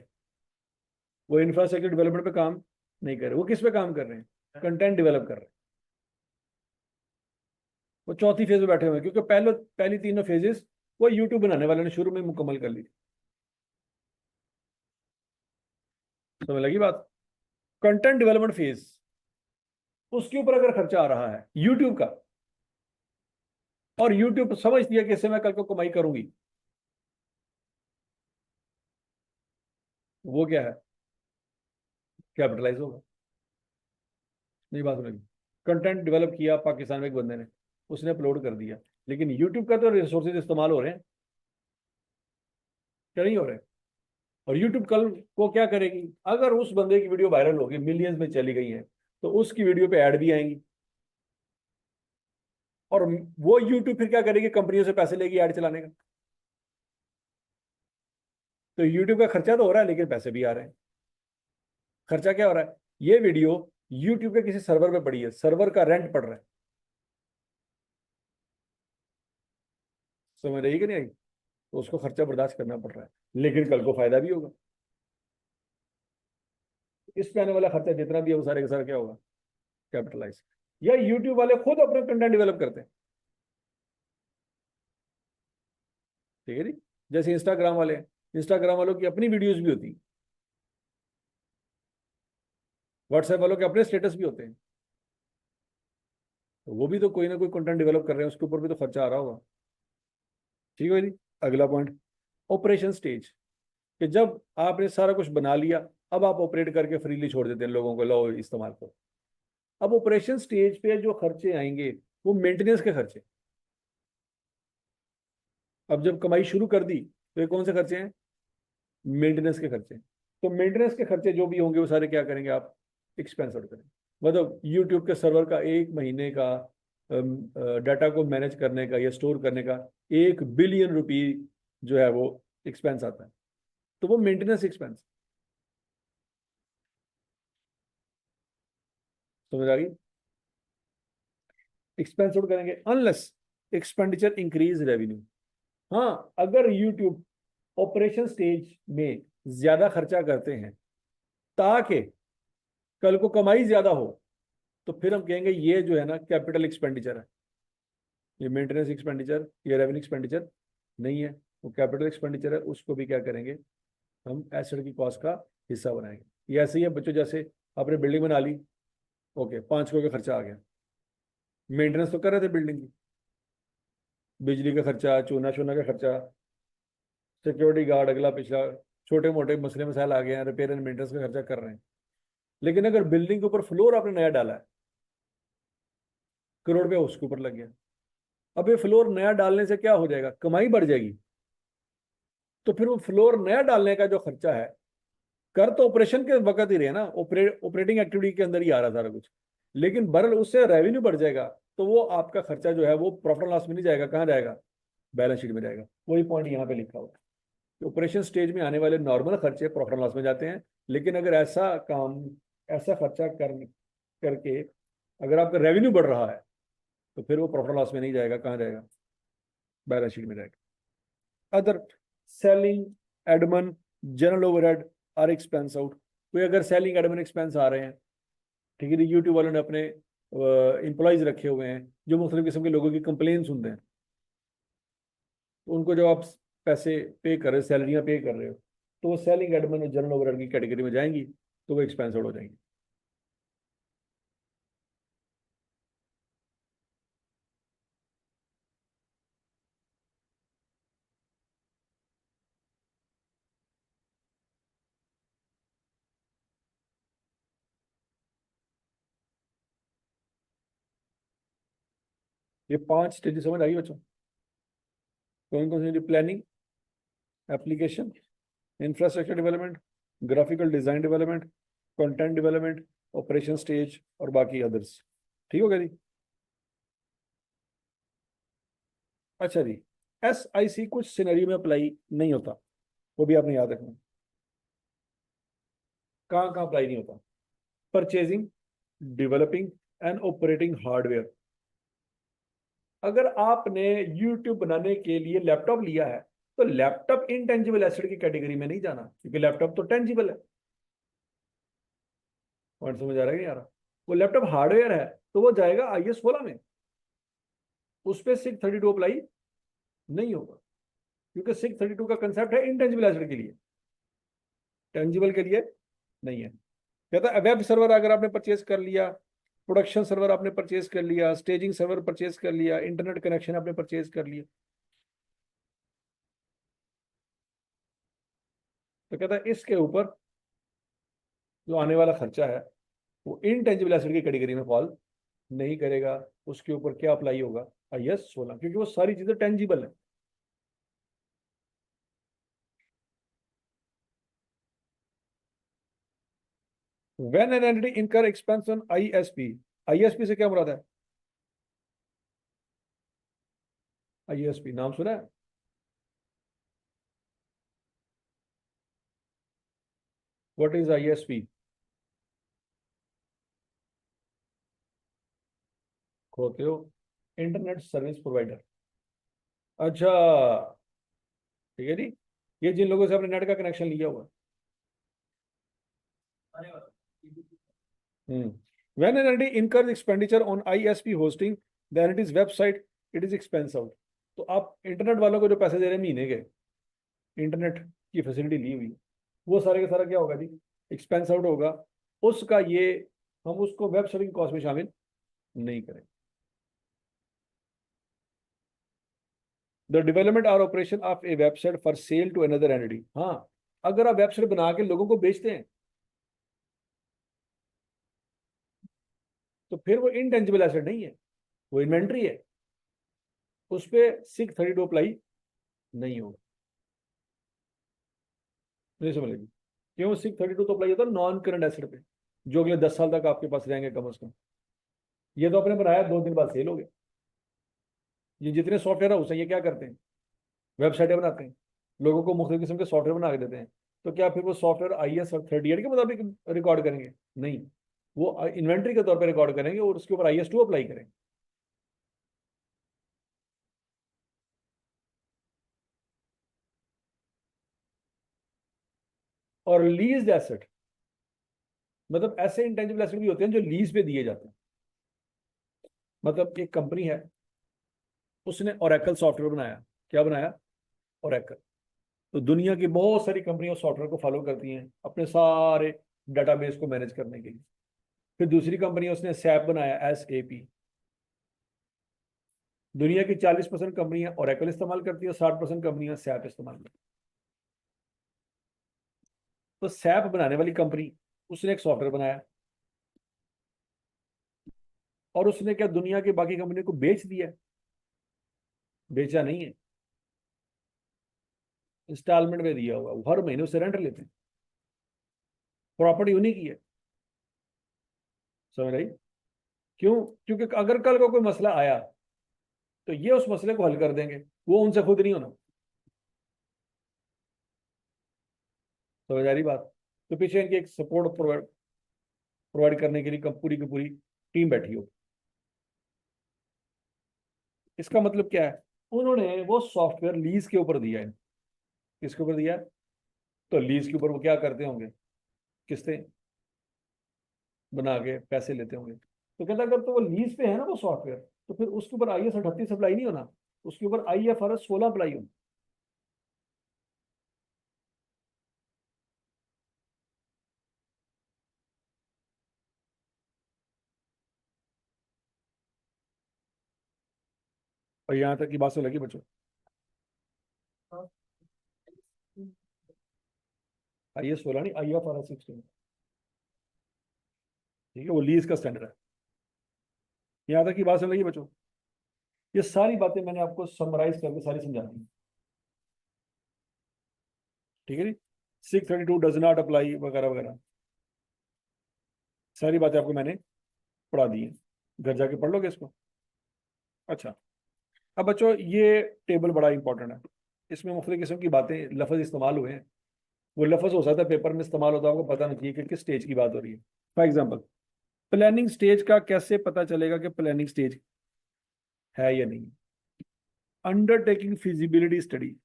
A: वो इंफ्रास्ट्रक्चर डेवलपमेंट पे काम नहीं कर रहे, वो किस पे काम कर रहे हैं? कंटेंट डेवलप कर रहे हैं। वो चौथी फेज में बैठे हुए हैं, क्योंकि पहली तीनों फेजेस वो यूट्यूब बनाने वाले ने शुरू में मुकम्मल कर ली थी। समझ लगी बात? कंटेंट डेवलपमेंट फेज, उसके ऊपर अगर खर्चा आ रहा है यूट्यूब का, और यूट्यूब समझ दिया कि इससे मैं कल को कमाई करूंगी, वो क्या है? कैपिटलाइज होगा। नहीं बात समझ? कंटेंट डेवलप किया पाकिस्तान में एक बंदे ने, उसने अपलोड कर दिया, लेकिन यूट्यूब का तो रिसोर्सेज इस्तेमाल हो रहे हैं, क्या नहीं हो रहे हैं? और यूट्यूब कल को क्या करेगी? अगर उस बंदे की वीडियो वायरल होगी, मिलियंस में चली गई है, तो उसकी वीडियो पे ऐड भी आएंगी, और वो यूट्यूब फिर क्या करेगी? कंपनियों से पैसे लेगी ऐड चलाने का। तो यूट्यूब का खर्चा तो हो रहा है, लेकिन पैसे भी आ रहे हैं। खर्चा क्या हो रहा है? ये वीडियो यूट्यूब के किसी सर्वर पे पड़ी है, सर्वर का रेंट पड़ रहा है। समझ रही कि नहीं आई? तो उसको खर्चा बर्दाश्त करना पड़ रहा है, लेकिन कल को फायदा भी होगा। इस पे आने वाला खर्चा जितना भी है वो सारे का सारा क्या होगा? कैपिटलाइज। या यूट्यूब वाले खुद अपना कंटेंट डेवलप करते हैं, ठीक है जी। जैसे इंस्टाग्राम वाले हैं, इंस्टाग्राम वालों की अपनी वीडियोज भी होती हैं, व्हाट्सएप वालों के अपने स्टेटस भी होते हैं, तो वो भी तो कोई ना कोई कंटेंट डेवलप कर रहे हैं, उसके ऊपर भी तो खर्चा आ रहा होगा। ठीक है जी। अगला पॉइंट, ऑपरेशन स्टेज, कि जब आपने सारा कुछ बना लिया, अब आप ऑपरेट करके फ्रीली छोड़ देते हैं लोगों को, लो इस्तेमाल करो। अब ऑपरेशन स्टेज पे जो खर्चे आएंगे वो मेंटेनेंस के खर्चे। अब जब कमाई शुरू कर दी तो ये कौन से खर्चे हैं? मेंटेनेंस के खर्चे। तो मेंटेनेंस के खर्चे जो भी होंगे वो सारे क्या करेंगे आप? एक्सपेंस आउट करेंगे। मतलब यूट्यूब के सर्वर का एक महीने का डाटा को मैनेज करने का या स्टोर करने का 1 बिलियन रुपी जो है वो एक्सपेंस आता है, तो वो मेंटेनेंस एक्सपेंस। समझ आ गई? एक्सपेंस आउट करेंगे अनलेस एक्सपेंडिचर इंक्रीज रेवेन्यू। हाँ, अगर यूट्यूब ऑपरेशन स्टेज में ज्यादा खर्चा करते हैं ताकि कल को कमाई ज्यादा हो, तो फिर हम कहेंगे ये जो है ना कैपिटल एक्सपेंडिचर है, ये मेंटेनेंस एक्सपेंडिचर, ये रेवेन्यू एक्सपेंडिचर नहीं है, वो कैपिटल एक्सपेंडिचर है। उसको भी क्या करेंगे? हम एसेट की कॉस्ट का हिस्सा बनाएंगे। ये ऐसे ही है बच्चों, जैसे आपने बिल्डिंग बना ली, ओके, 5 करोड़ का खर्चा आ गया, मेंटेनेंस तो कर रहे थे बिल्डिंग की, बिजली का खर्चा, चूना चूना का खर्चा, सिक्योरिटी गार्ड, अगला पिछला, छोटे मोटे मसले मसाइल आ गए हैं, रिपेयर एंड मेंटेनेंस का खर्चा कर रहे हैं। लेकिन अगर बिल्डिंग के ऊपर फ्लोर आपने नया डाला है, करोड़ रुपया उसके ऊपर लग गया, अब ये फ्लोर नया डालने से क्या हो जाएगा? कमाई बढ़ जाएगी। तो फिर वो फ्लोर नया डालने का जो खर्चा है, कर तो ऑपरेशन के वक्त ही रहे ना, ऑपरेटिंग एक्टिविटी के अंदर ही आ रहा सारा कुछ, लेकिन बरल उससे रेवेन्यू बढ़ जाएगा, तो वो आपका खर्चा जो है वो प्रॉफिट एंड लॉस में नहीं जाएगा, कहाँ जाएगा? बैलेंस शीट में जाएगा। वही पॉइंट यहाँ पे लिखा हुआ है। ऑपरेशन स्टेज में आने वाले नॉर्मल खर्चे प्रॉफिट एंड लॉस में जाते हैं, लेकिन अगर ऐसा काम, ऐसा खर्चा करके अगर आपका रेवेन्यू बढ़ रहा है, तो फिर वो प्रॉफिट एंड लॉस में नहीं जाएगा, कहाँ जाएगा? बैलेंस शीट में जाएगा। Other, selling, admin, general overhead are expense out. कोई अगर सेलिंग एडमन एक्सपेंस आ रहे हैं, ठीक है, यूट्यूब वालों ने अपने एम्प्लॉयज रखे हुए हैं जो मुख्तलिफ किस्म के लोगों की कंप्लेन सुनते हैं, तो उनको जब आप पैसे पे कर रहे हो, सैलरियाँ पे कर रहे हो, तो वो सेलिंग एडमन और जनरल ओवरहेड की कैटेगरी में जाएंगी, तो वो एक्सपेंस आउट हो जाएंगी। ये 5 स्टेजेस समझ आई बच्चों? कौन कौन सी? Planning, application, infrastructure development, graphical design development, content development, operation stage और बाकी अदर्स। ठीक हो गया जी? अच्छा जी, SIC कुछ सिनेरियो में अप्लाई नहीं होता, वो भी आपने याद रखना। कहाँ कहाँ अप्लाई नहीं होता? Purchasing, developing and operating hardware. अगर आपने यूट्यूब बनाने के लिए लैपटॉप लिया है तो लैपटॉप इनटेंजिबल एसेट की कैटेगरी में नहीं जाना, क्योंकि लैपटॉप तो टेंजिबल है। पॉइंट समझ आ रहा है कि नहीं आ रहा? वो लैपटॉप हार्डवेयर है तो वो जाएगा IS 16 में, उस पर 632 अप्लाई नहीं होगा, क्योंकि 632 का कंसेप्ट है इंटेंजिबल एसेट के लिए, टेंजिबल के लिए नहीं है। कहता है वेब सर्वर अगर आपने परचेज कर लिया, प्रोडक्शन सर्वर आपने परचेज कर लिया, स्टेजिंग सर्वर परचेज कर लिया, इंटरनेट कनेक्शन आपने परचेज कर लिया, तो कहता है इसके ऊपर जो आने वाला खर्चा है वो इनटेंजिबल एसेट की कैटेगरी में फॉल नहीं करेगा। उसके ऊपर क्या अप्लाई होगा? IS 16, क्योंकि वो सारी चीजें टेंजिबल है। व्हेन एन एंटिटी इनकर एक्सपेंस ऑन ISP से क्या मुराद है? ISP नाम सुना है? What is ISP? खोते हो, इंटरनेट सर्विस प्रोवाइडर। अच्छा, ठीक है जी। ये जिन लोगों से आपने नेट का कनेक्शन लिया हुआ। व्हेन एन एंटिटी इनकर expenditure on ISP hosting the entities website, it is expense out. तो आप इंटरनेट वालों को जो पैसे दे रहे हैं महीने के, इंटरनेट की फैसिलिटी ली हुई, वो सारे का सारा क्या होगा जी? एक्सपेंस आउट होगा। उसका ये, हम उसको वेब सर्विंग कॉस्ट में शामिल नहीं करें। द डेवलपमेंट और operation of a website for sale to another entity. हाँ, अगर आप वेबसाइट बना के लोगों को बेचते हैं तो फिर वो इनटेंजिबल एसेट नहीं है, वो इन्वेंट्री है, उस पर 632 अप्लाई नहीं होगा। नहीं समझ लगी? क्यों 632 तो अप्लाई होता है नॉन करंट एसेट पे, जो अगले 10 साल तक आपके पास रहेंगे कम से कम। ये तो आपने बनाया 2 दिन बाद सेल हो गया। ये जितने सॉफ्टवेयर हाउस हैं ये क्या करते हैं? वेबसाइटें बनाते हैं, लोगों को मुख्तलिफ किस्म के सॉफ्टवेयर बना के देते हैं। तो क्या फिर वो सॉफ्टवेयर IS और 38 के मुताबिक रिकॉर्ड करेंगे? नहीं, वो इन्वेंट्री के तौर पर रिकॉर्ड करेंगे और उसके ऊपर IS 2 अप्लाई करेंगे। और लीज एसेट मतलब ऐसे इंटेंजिबल एसेट भी होते हैं जो लीज पे दिए जाते हैं। मतलब एक कंपनी है, उसने ओरेकल सॉफ्टवेयर बनाया। क्या बनाया? ओरेकल। तो दुनिया की बहुत सारी कंपनियां सॉफ्टवेयर को फॉलो करती हैं अपने सारे डाटाबेस को मैनेज करने के लिए। फिर दूसरी कंपनी उसने सैप बनाया, SAP। दुनिया की 40% कंपनियां ओरेकल इस्तेमाल करती है, 60% कंपनियां सैप इस्तेमाल करती है। तो सैप बनाने वाली कंपनी, उसने एक सॉफ्टवेयर बनाया और उसने क्या दुनिया की बाकी कंपनी को बेच दिया? बेचा नहीं है, इंस्टॉलमेंट में दिया हुआ, हर महीने उससे रेंट लेते हैं। प्रॉपर्टी उन्हीं की है। समझ रही? क्यों? क्योंकि अगर कल को कोई मसला आया तो ये उस मसले को हल कर देंगे, वो उनसे खुद नहीं होना। समझ आ रही बात? तो पीछे इनकी एक सपोर्ट प्रोवाइड प्रोवाइड करने के लिए पूरी की पूरी टीम बैठी हो। इसका मतलब क्या है? उन्होंने वो सॉफ्टवेयर लीज के ऊपर दिया है। किसके ऊपर दिया है? तो लीज के ऊपर वो क्या करते होंगे? किस्तें बना के पैसे लेते होंगे। तो कहता अगर तो वो लीज पे है ना वो सॉफ्टवेयर, तो फिर उसके ऊपर IS 38 अप्लाई नहीं होना, उसके ऊपर IFRS 16 अप्लाई होना। और यहाँ तक की बात से लगी बच्चों? IS 16 नहीं, IFRS 16। ठीक है, वो लीज का स्टैंडर्ड है। यहाँ तक की बात समझ लगी बच्चों? ये सारी बातें मैंने आपको समराइज करके सारी समझा दी, ठीक है जी। 632 डज नॉट अप्लाई वगैरह वगैरह सारी बातें आपको मैंने पढ़ा दी है, घर जाके पढ़ लोगे इसको। अच्छा, अब बच्चों ये टेबल बड़ा इंपॉर्टेंट है, इसमें मुख्तलिफ किस्म की बातें लफ्ज इस्तेमाल हुए हैं। वो लफ्ज हो सकता है पेपर में इस्तेमाल होता है, आपको पता नहीं चाहिए कि किस स्टेज की बात हो रही है। फॉर एग्जाम्पल, प्लानिंग स्टेज का कैसे पता चलेगा कि प्लानिंग स्टेज है या नहीं। अंडरटेकिंग फिजिबिलिटी स्टडी,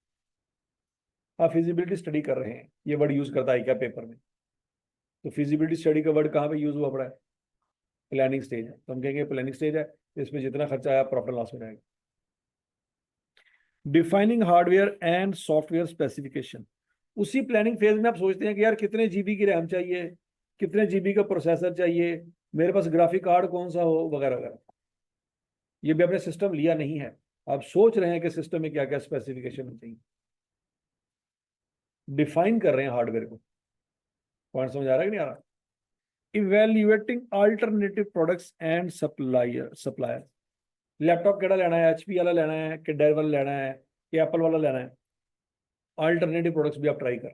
A: आप फिजिबिलिटी स्टडी कर रहे हैं, ये वर्ड यूज करता है क्या पेपर में, तो फिजिबिलिटी स्टडी का वर्ड कहाँ पे यूज हुआ पड़ा है, प्लानिंग स्टेज है, तो हम कहेंगे प्लानिंग स्टेज है, इसमें जितना खर्चा आया प्रॉफिट लॉस में जाएगा। Defining hardware and software specification, उसी प्लानिंग फेज में आप सोचते हैं कि यार कितने जीबी की रैम चाहिए, कितने जीबी का प्रोसेसर चाहिए, मेरे पास ग्राफिक कार्ड कौन सा हो, वगैरह वगैरह। ये भी आपने सिस्टम लिया नहीं है, आप सोच रहे हैं कि सिस्टम में क्या क्या स्पेसिफिकेशन चाहिए, डिफाइन कर रहे हैं हार्डवेयर को। पॉइंट समझ आ रहा है कि नहीं आ रहा। Evaluating alternative products and supplier, laptop केड़ा लेना है, एचपी वाला लेना है कि डेल वाला लेना है कि एप्पल वाला लेना है, अल्टरनेटिव प्रोडक्ट्स भी आप ट्राई कर।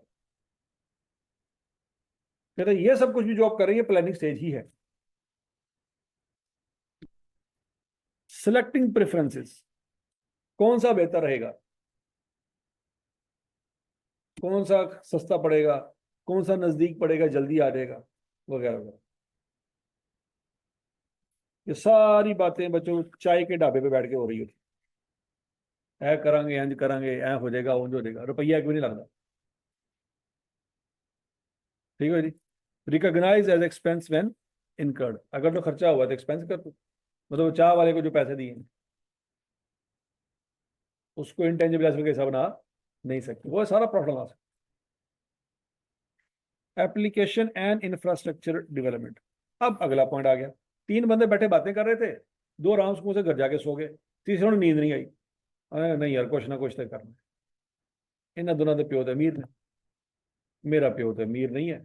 A: कहते ये सब कुछ भी जो आप कर रहे हैं प्लानिंग स्टेज ही है। सिलेक्टिंग प्रेफरेंसेस, कौन सा बेहतर रहेगा, कौन सा सस्ता पड़ेगा, कौन सा नजदीक पड़ेगा जल्दी आ जाएगा, वगैरह वगैरह। ये सारी बातें बच्चों चाय के ढाबे पे बैठ के हो रही होती, ऐ करांगे इंज करांगे, ऐ हो जाएगा उंज हो जाएगा, रुपया क्यों नहीं लगता, ठीक है जी। Recognise as expense when incurred, अगर तो खर्चा हुआ तो एक्सपेंस कर दो, मतलब चाय वाले को जो पैसे दिए उसको इंटेंजिबल एसेट के हिसाब बना नहीं सकते, वो सारा profit loss. Application and infrastructure development, अब अगला पॉइंट आ गया। तीन बंदे बैठे बातें कर रहे थे, दो आराम सुकून से घर जाके सो गए, तीसरे नींद नहीं आई, अरे नहीं यार कुछ ना कुछ तो करना, इन्होंने दोनों के प्यो तो अमीर ने, मेरा प्यो तो अमीर नहीं है,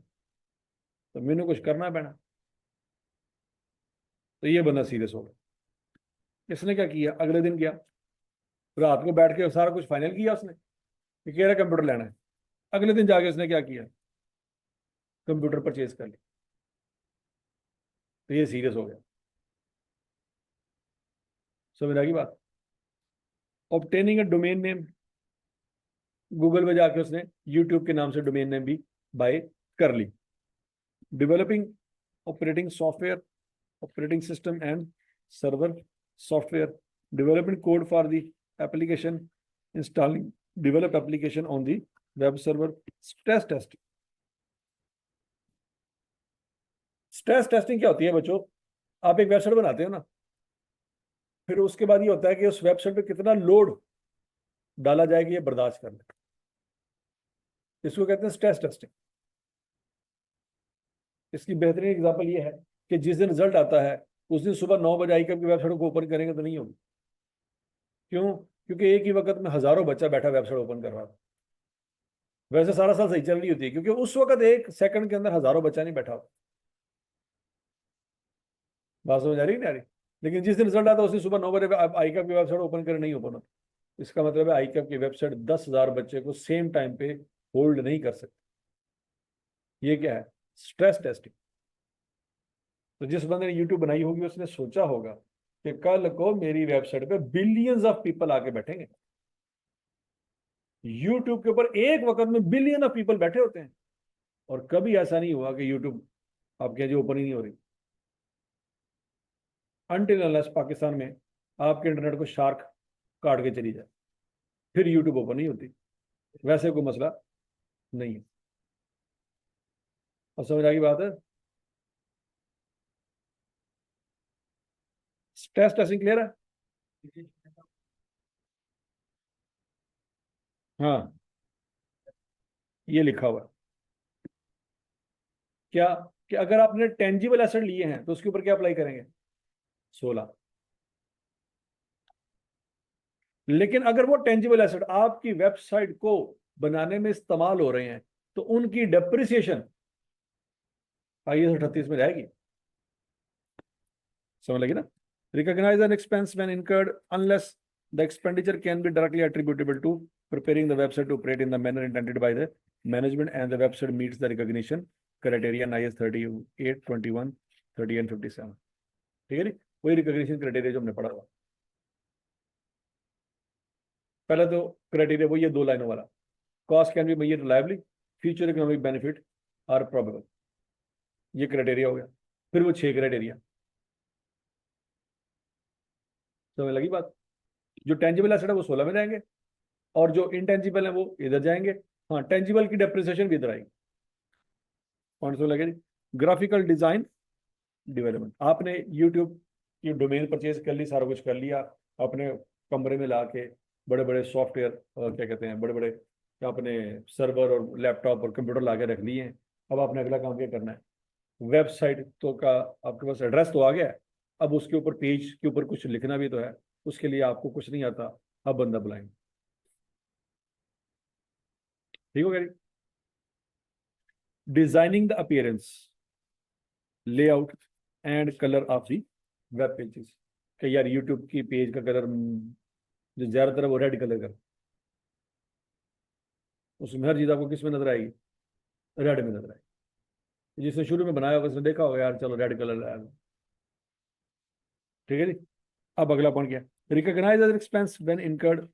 A: तो मैंने कुछ करना पैना। तो ये बंदा सीरियस हो गया, इसने क्या किया, अगले दिन गया रात को बैठ के सारा कुछ फाइनल किया उसने कि कह रहा कंप्यूटर लेना है। अगले दिन जाके उसने क्या किया, कंप्यूटर परचेज कर लिया। तो ये सीरियस हो गया, समझ आ गई बात। ऑब्टेनिंग ए डोमेन नेम, गूगल पे जाके उसने यूट्यूब के नाम से डोमेन नेम भी बाय कर ली। Developing operating software, operating system and server software, developing code for the application, installing develop application on the web server, stress testing. Stress testing क्या होती है बच्चों, आप एक वेबसाइट बनाते हो ना, फिर उसके बाद ये होता है कि उस वेबसाइट पे कितना लोड डाला जाएगा ये बर्दाश्त कर ले, इसको कहते हैं स्ट्रेस टेस्टिंग। इसकी बेहतरीन एग्जांपल ये है कि जिस दिन रिजल्ट आता है उस दिन सुबह 9 बजे आई की वेबसाइट को ओपन करेंगे तो नहीं होगी, क्यों, क्योंकि एक ही वक्त में हजारों बच्चा बैठा वेबसाइट ओपन कर रहा था। वैसे सारा साल सही चल रही होती है क्योंकि उस वक्त एक सेकंड के अंदर हजारों बच्चा नहीं बैठा, बात समझ आ रही नहीं आ रही। लेकिन जिस दिन रिजल्ट आता है उस दिन सुबह 9 बजे आई की वेबसाइट ओपन करें नहीं ओपन होता, इसका मतलब है आई की वेबसाइट 10,000 बच्चे को सेम टाइम पे होल्ड नहीं कर सकती। ये क्या है, स्ट्रेस टेस्टिंग। तो जिस बंदे ने यूट्यूब बनाई होगी उसने सोचा होगा कि कल को मेरी वेबसाइट पे बिलियंस ऑफ पीपल आके बैठेंगे, यूट्यूब के ऊपर एक वक्त में बिलियन ऑफ पीपल बैठे होते हैं, और कभी ऐसा नहीं हुआ कि यूट्यूब आपके जो ओपन ही नहीं हो रही, अनटिल अनलेस पाकिस्तान में आपके इंटरनेट को शार्क काट के चली जाए, फिर यूट्यूब ओपन नहीं होती, वैसे कोई मसला नहीं है। अब समझ आ गई बात है, स्ट्रेस टेस्टिंग क्लियर है। हाँ, ये लिखा हुआ है क्या, कि अगर आपने टेंजिबल एसेट लिए हैं तो उसके ऊपर क्या अप्लाई करेंगे, 16। लेकिन अगर वो टेंजिबल एसेट आपकी वेबसाइट को बनाने में इस्तेमाल हो रहे हैं तो उनकी डेप्रिसिएशन IAS 38 में जाएगी, समझ लगी ना। Recognise an expense when incurred unless the expenditure can be directly attributable to preparing the website to operate in the manner intended by the management and the website meets the recognition criteria IS 38, 21, 30 and 57. ठीक है नी, वही रिकॉग्निशन क्राइटेरिया जो हमने पढ़ा हुआ। पहला तो क्राइटेरिया वही है, दो लाइनों वाला, cost can be measured reliably, future economic benefit are probable, ये क्राइटेरिया हो गया। फिर वो 6 क्राइटेरिया, समझ लगी बात। जो टेंजिबल एसेट है वो 16 में जाएंगे और जो इनटेंजिबल है वो इधर जाएंगे। हाँ, टेंजिबल की डेप्रिसिएशन भी इधर आएगी। कौन सा लगे? Graphical design development. आपने यूट्यूब की डोमेन परचेज कर ली, सारा कुछ कर लिया, अपने कमरे में ला के बड़े बड़े सॉफ्टवेयर, क्या कहते हैं, बड़े बड़े अपने सर्वर और लैपटॉप और कंप्यूटर ला के रख लिए हैं। अब आपने अगला काम क्या करना है? वेबसाइट तो का आपके पास एड्रेस तो आ गया है, अब उसके ऊपर पेज के ऊपर कुछ लिखना भी तो है। उसके लिए आपको कुछ नहीं आता, अब बंदा बुलाएंगे। ठीक हो गया? Designing the appearance, layout and colour of the web pages. कि यार यूट्यूब की पेज का कलर जो ज्यादातर है वो रेड कलर का, उसमें हर चीज आपको किस में नजर आएगी? रेड में नजर आएगी। जिसने शुरू में बनाया होगा उसने देखा होगा यार चलो रेड कलर लाया। ठीक है जी। अब अगला पॉइंट क्या? Recognise as expense when incurred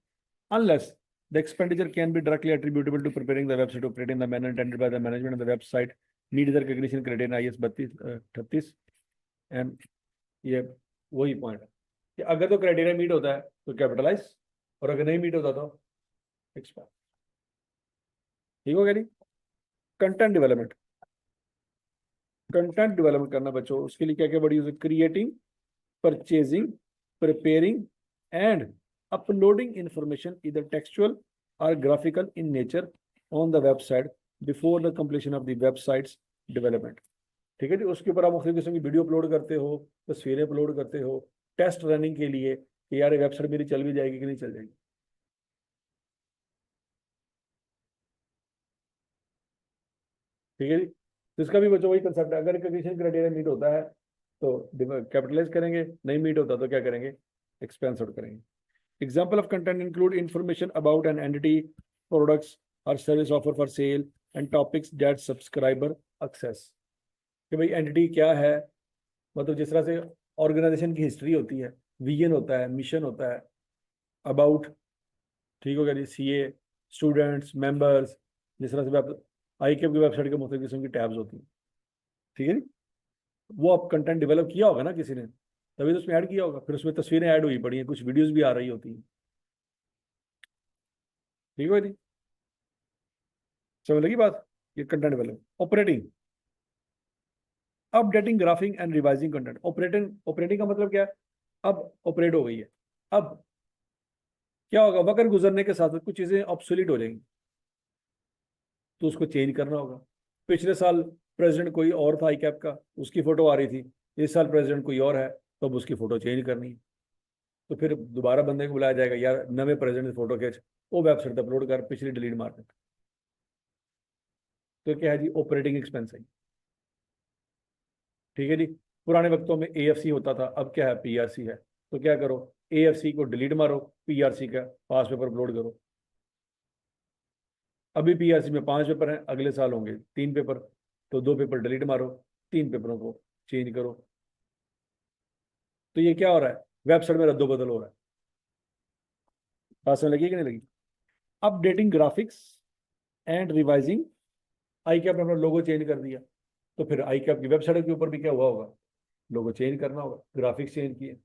A: unless the expenditure can be directly attributable to preparing the website operating in the manner intended by the management of the website meet the recognition criteria IS 32-38 and ये वही पॉइंट है कि अगर तो क्राइटेरिया मीट होता है तो कैपिटलाइज, और अगर नहीं मीट होता तो एक्सपेंस। ठीक हो गया जी। कंटेंट डेवलपमेंट, कंटेंट डेवलपमेंट करना बच्चों, उसके लिए क्या क्या वर्ड यूज है? Creating, purchasing, preparing and uploading information either textual or graphical in nature on the website before the completion of the website's development। ठीक है जी। उसके ऊपर आप मुख्तलिफ किस्म की वीडियो अपलोड करते हो, तस्वीरें अपलोड करते हो टेस्ट रनिंग के लिए कि यार वेबसाइट मेरी चल भी जाएगी कि नहीं चल जाएगी। ठीक है जी। तो इसका भी बच्चों वही कंसेप्ट है, अगर रिकॉग्निशन क्राइटेरिया मीट होता है तो कैपिटलाइज करेंगे, नहीं मीट होता तो क्या करेंगे? एक्सपेंस आउट करेंगे। Example of content include information about an entity, products or service offer for sale and topics that subscriber access। कि भाई एंटिटी क्या है, मतलब जिस तरह से ऑर्गेनाइजेशन की हिस्ट्री होती है, विजन होता है, मिशन होता है, अबाउट, ठीक हो गया जी, सीए, स्टूडेंट्स, मेंबर्स, जिस तरह से आई के की वेबसाइट के मुख्तलिफ किस्म की टैब्स होती हैं। ठीक है जी। वो आप कंटेंट डेवलप किया होगा ना किसी ने, तभी तो उसमें ऐड किया होगा, फिर उसमें तस्वीरें ऐड हुई पड़ी हैं, कुछ वीडियोस भी आ रही होती हैं। ठीक है जी, समझ लगी बात। ये content develop. Operating, updating, graphic and revising content. Operating, operating का मतलब क्या है? अब ऑपरेट हो गई है, अब क्या होगा? वक्त गुजरने के साथ कुछ चीजें ऑब्सोलीट हो जाएंगी तो उसको चेंज करना होगा। पिछले साल प्रेसिडेंट कोई और था आई कैप का, उसकी फोटो आ रही थी, इस साल प्रेसिडेंट कोई और है तो अब उसकी फोटो चेंज करनी है, तो फिर दोबारा बंदे को बुलाया जाएगा, यार नवे प्रेसिडेंट की फोटो खींच, वो वेबसाइट पर अपलोड कर, पिछली डिलीट मार दे। तो क्या है जी? ऑपरेटिंग एक्सपेंस है। ठीक है जी। पुराने वक्तों में एएफसी होता था, अब क्या है? पीआरसी है। तो क्या करो? एएफसी को डिलीट मारो, पीआरसी का पास पेपर अपलोड करो। अभी पीआरसी में 5 पेपर हैं, अगले साल होंगे 3 पेपर, तो 2 पेपर डिलीट मारो, 3 पेपरों को चेंज करो। तो ये क्या हो रहा है? वेबसाइट में रद्दो बदल हो रहा है। बात समझ लगी कि नहीं लगी? Updating graphics and revising, I cap ने अपना लोगो चेंज कर दिया, तो फिर आई कैप की वेबसाइट के ऊपर भी क्या हुआ होगा? लोगो चेंज करना होगा, ग्राफिक्स चेंज किए।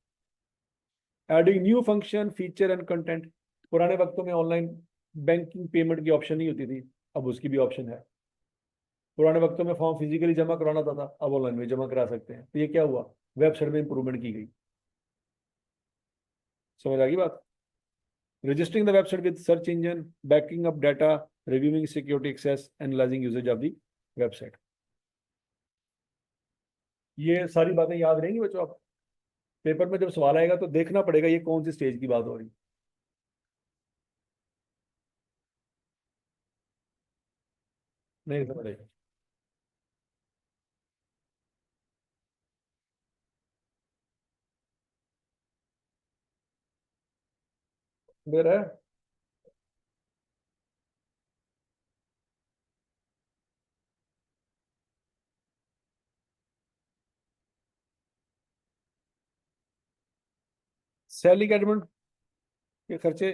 A: Adding new function, feature and content. पुराने वक्तों में ऑनलाइन बैंकिंग पेमेंट की ऑप्शन नहीं होती थी, अब उसकी भी ऑप्शन है। पुराने वक्तों में फॉर्म फिजिकली जमा कराना था, अब ऑनलाइन में जमा करा सकते हैं। तो ये क्या हुआ? वेबसाइट में इंप्रूवमेंट की गई। समझ आ गई बात? Registering the website with search engine, backing up data, reviewing security access, analysing usages of the website. ये सारी बातें याद रहेंगी बच्चों आप? पेपर में जब सवाल आएगा तो देखना पड़ेगा ये कौन सी स्टेज की बात हो रही। नहीं समझ आएगा। क्लियर है? सेलिंग एडमिन के खर्चे,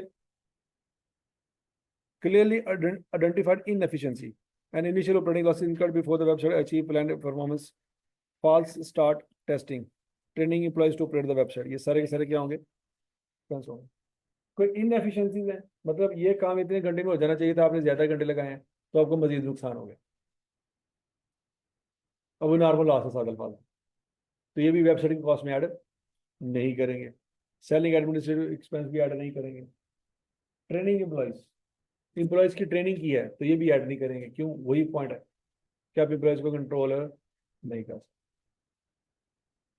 A: clearly identified inefficiency and initial operating losses incurred before the website achieve planned performance, false start testing, training employees to operate the website। ये सारे के सारे क्या होंगे? Expense होंगे। कोई इनएफिशिएंसीज है, मतलब ये काम इतने घंटे में हो जाना चाहिए था, आपने ज्यादा घंटे लगाए हैं, तो आपको मजीद नुकसान हो गया। अब वो नॉर्मल लॉस है सागल फाल, तो ये भी वेबसाइट की कॉस्ट में ऐड नहीं करेंगे। सेलिंग एडमिनिस्ट्रेटिव एक्सपेंस भी ऐड नहीं करेंगे। ट्रेनिंग एम्प्लॉयज की ट्रेनिंग की है तो ये भी ऐड नहीं करेंगे। क्यों? वही पॉइंट है कि आप एम्प्लॉयज को कंट्रोल नहीं कर सकते।